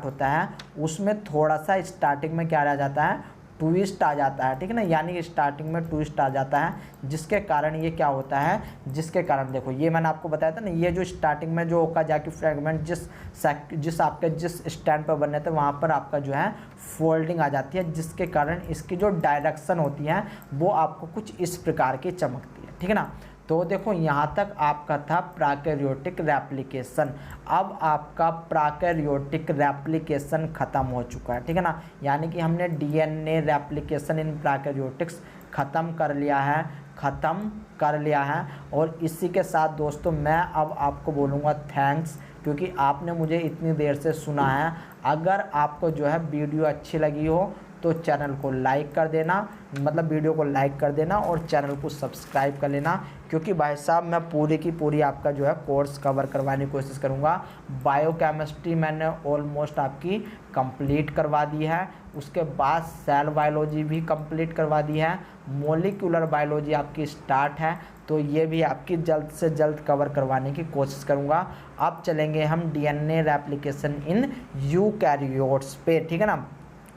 होता है, उसमें थोड़ा सा स्टार्टिंग में क्या रह जाता है, ट्विस्ट आ जाता है, ठीक है ना, यानी कि स्टार्टिंग में ट्विस्ट आ जाता है, जिसके कारण ये क्या होता है, जिसके कारण देखो ये मैंने आपको बताया था ना, ये जो स्टार्टिंग में जो ओकाजाकी फ्रैगमेंट जिस स्टैंड पर बनने थे वहाँ पर आपका जो है फोल्डिंग आ जाती है, जिसके कारण इसकी जो डायरेक्शन होती है वो आपको कुछ इस प्रकार की चमकती है, ठीक है ना। तो देखो यहाँ तक आपका था प्रोकैरियोटिक रेप्लिकेशन। अब आपका प्रोकैरियोटिक रेप्लिकेशन ख़त्म हो चुका है, ठीक है ना, यानी कि हमने डीएनए रेप्लिकेशन इन प्रोकैरियोटिक्स ख़त्म कर लिया है। और इसी के साथ दोस्तों मैं अब आपको बोलूँगा थैंक्स, क्योंकि आपने मुझे इतनी देर से सुना है। अगर आपको जो है वीडियो अच्छी लगी हो तो चैनल को लाइक कर देना, मतलब वीडियो को लाइक कर देना और चैनल को सब्सक्राइब कर लेना, क्योंकि भाई साहब मैं पूरी की पूरी आपका जो है कोर्स कवर करवाने की कोशिश करूँगा। बायोकेमिस्ट्री मैंने ऑलमोस्ट आपकी कंप्लीट करवा दी है, उसके बाद सेल बायोलॉजी भी कंप्लीट करवा दी है, मॉलिक्यूलर बायोलॉजी आपकी स्टार्ट है, तो ये भी आपकी जल्द से जल्द कवर करवाने की कोशिश करूँगा। अब चलेंगे हम डीएनए रेप्लिकेशन इन यूकैरियोट्स पे, ठीक है ना।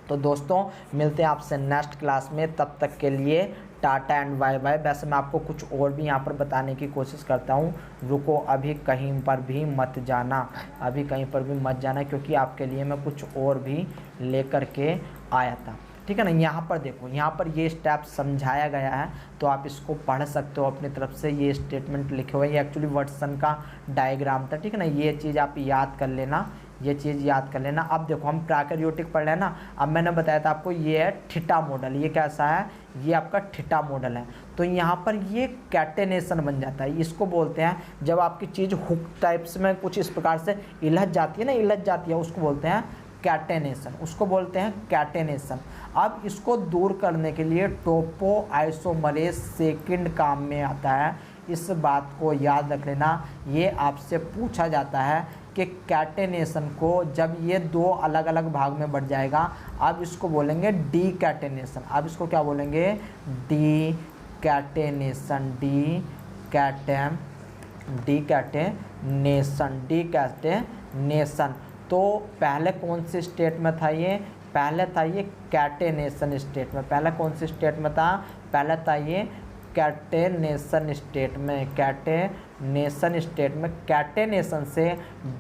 तो दोस्तों मिलते हैं आपसे नेक्स्ट क्लास में, तब तक के लिए टाटा एंड बाय बाय। वैसे मैं आपको कुछ और भी यहाँ पर बताने की कोशिश करता हूँ, रुको अभी कहीं पर भी मत जाना, अभी कहीं पर भी मत जाना, क्योंकि आपके लिए मैं कुछ और भी लेकर के आया था, ठीक है ना। यहाँ पर देखो, यहाँ पर ये स्टेप समझाया गया है, तो आप इसको पढ़ सकते हो अपनी तरफ से। ये स्टेटमेंट लिखे हुए हैं, ये एक्चुअली वाटसन का डायग्राम था, ठीक है ना। ये चीज़ आप याद कर लेना, ये चीज़ याद कर लेना। अब देखो हम प्रोकैरियोटिक पढ़ रहे हैं ना, अब मैंने बताया था आपको ये है थीटा मॉडल। ये कैसा है, ये आपका थीटा मॉडल है। तो यहाँ पर ये कैटेनेशन बन जाता है, इसको बोलते हैं जब आपकी चीज़ हुक टाइप्स में कुछ इस प्रकार से इलझ जाती है ना, इलझ जाती है, उसको बोलते हैं कैटेनेशन, उसको बोलते हैं कैटेनेशन। अब इसको दूर करने के लिए टोपो आइसोमरेज सेकंड काम में आता है, इस बात को याद रख लेना। ये आपसे पूछा जाता है कि कैटेनेशन को जब ये दो अलग अलग भाग में बढ़ जाएगा, अब इसको बोलेंगे डी कैटेनेशन। अब इसको क्या बोलेंगे, डी कैटेनेशन, डी कैटेनेशन। तो पहले कौन सी स्टेट में था ये, पहले था ये कैटेनेशन स्टेट में। पहले कौन सी स्टेट में था, पहले था ये कैटेनेशन स्टेट में, कैटेनेशन स्टेट में। कैटेनेशन से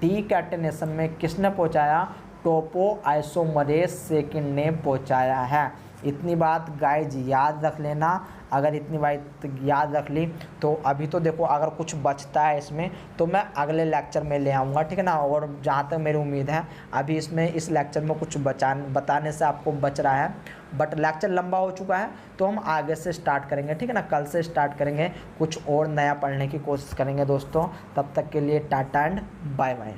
डी कैटेनेशन में किसने पहुंचाया, टोपो आइसोमरेज सेकंड ने पहुंचाया है। इतनी बात गाइज याद रख लेना। अगर इतनी बात याद रख ली तो अभी तो देखो अगर कुछ बचता है इसमें तो मैं अगले लेक्चर में ले आऊँगा, ठीक है ना। और जहाँ तक मेरी उम्मीद है अभी इसमें इस लेक्चर में कुछ बताने से आपको बच रहा है, बट लेक्चर लंबा हो चुका है, तो हम आगे से स्टार्ट करेंगे, ठीक है ना। कल से स्टार्ट करेंगे, कुछ और नया पढ़ने की कोशिश करेंगे दोस्तों। तब तक के लिए टाटा एंड बाय बाय।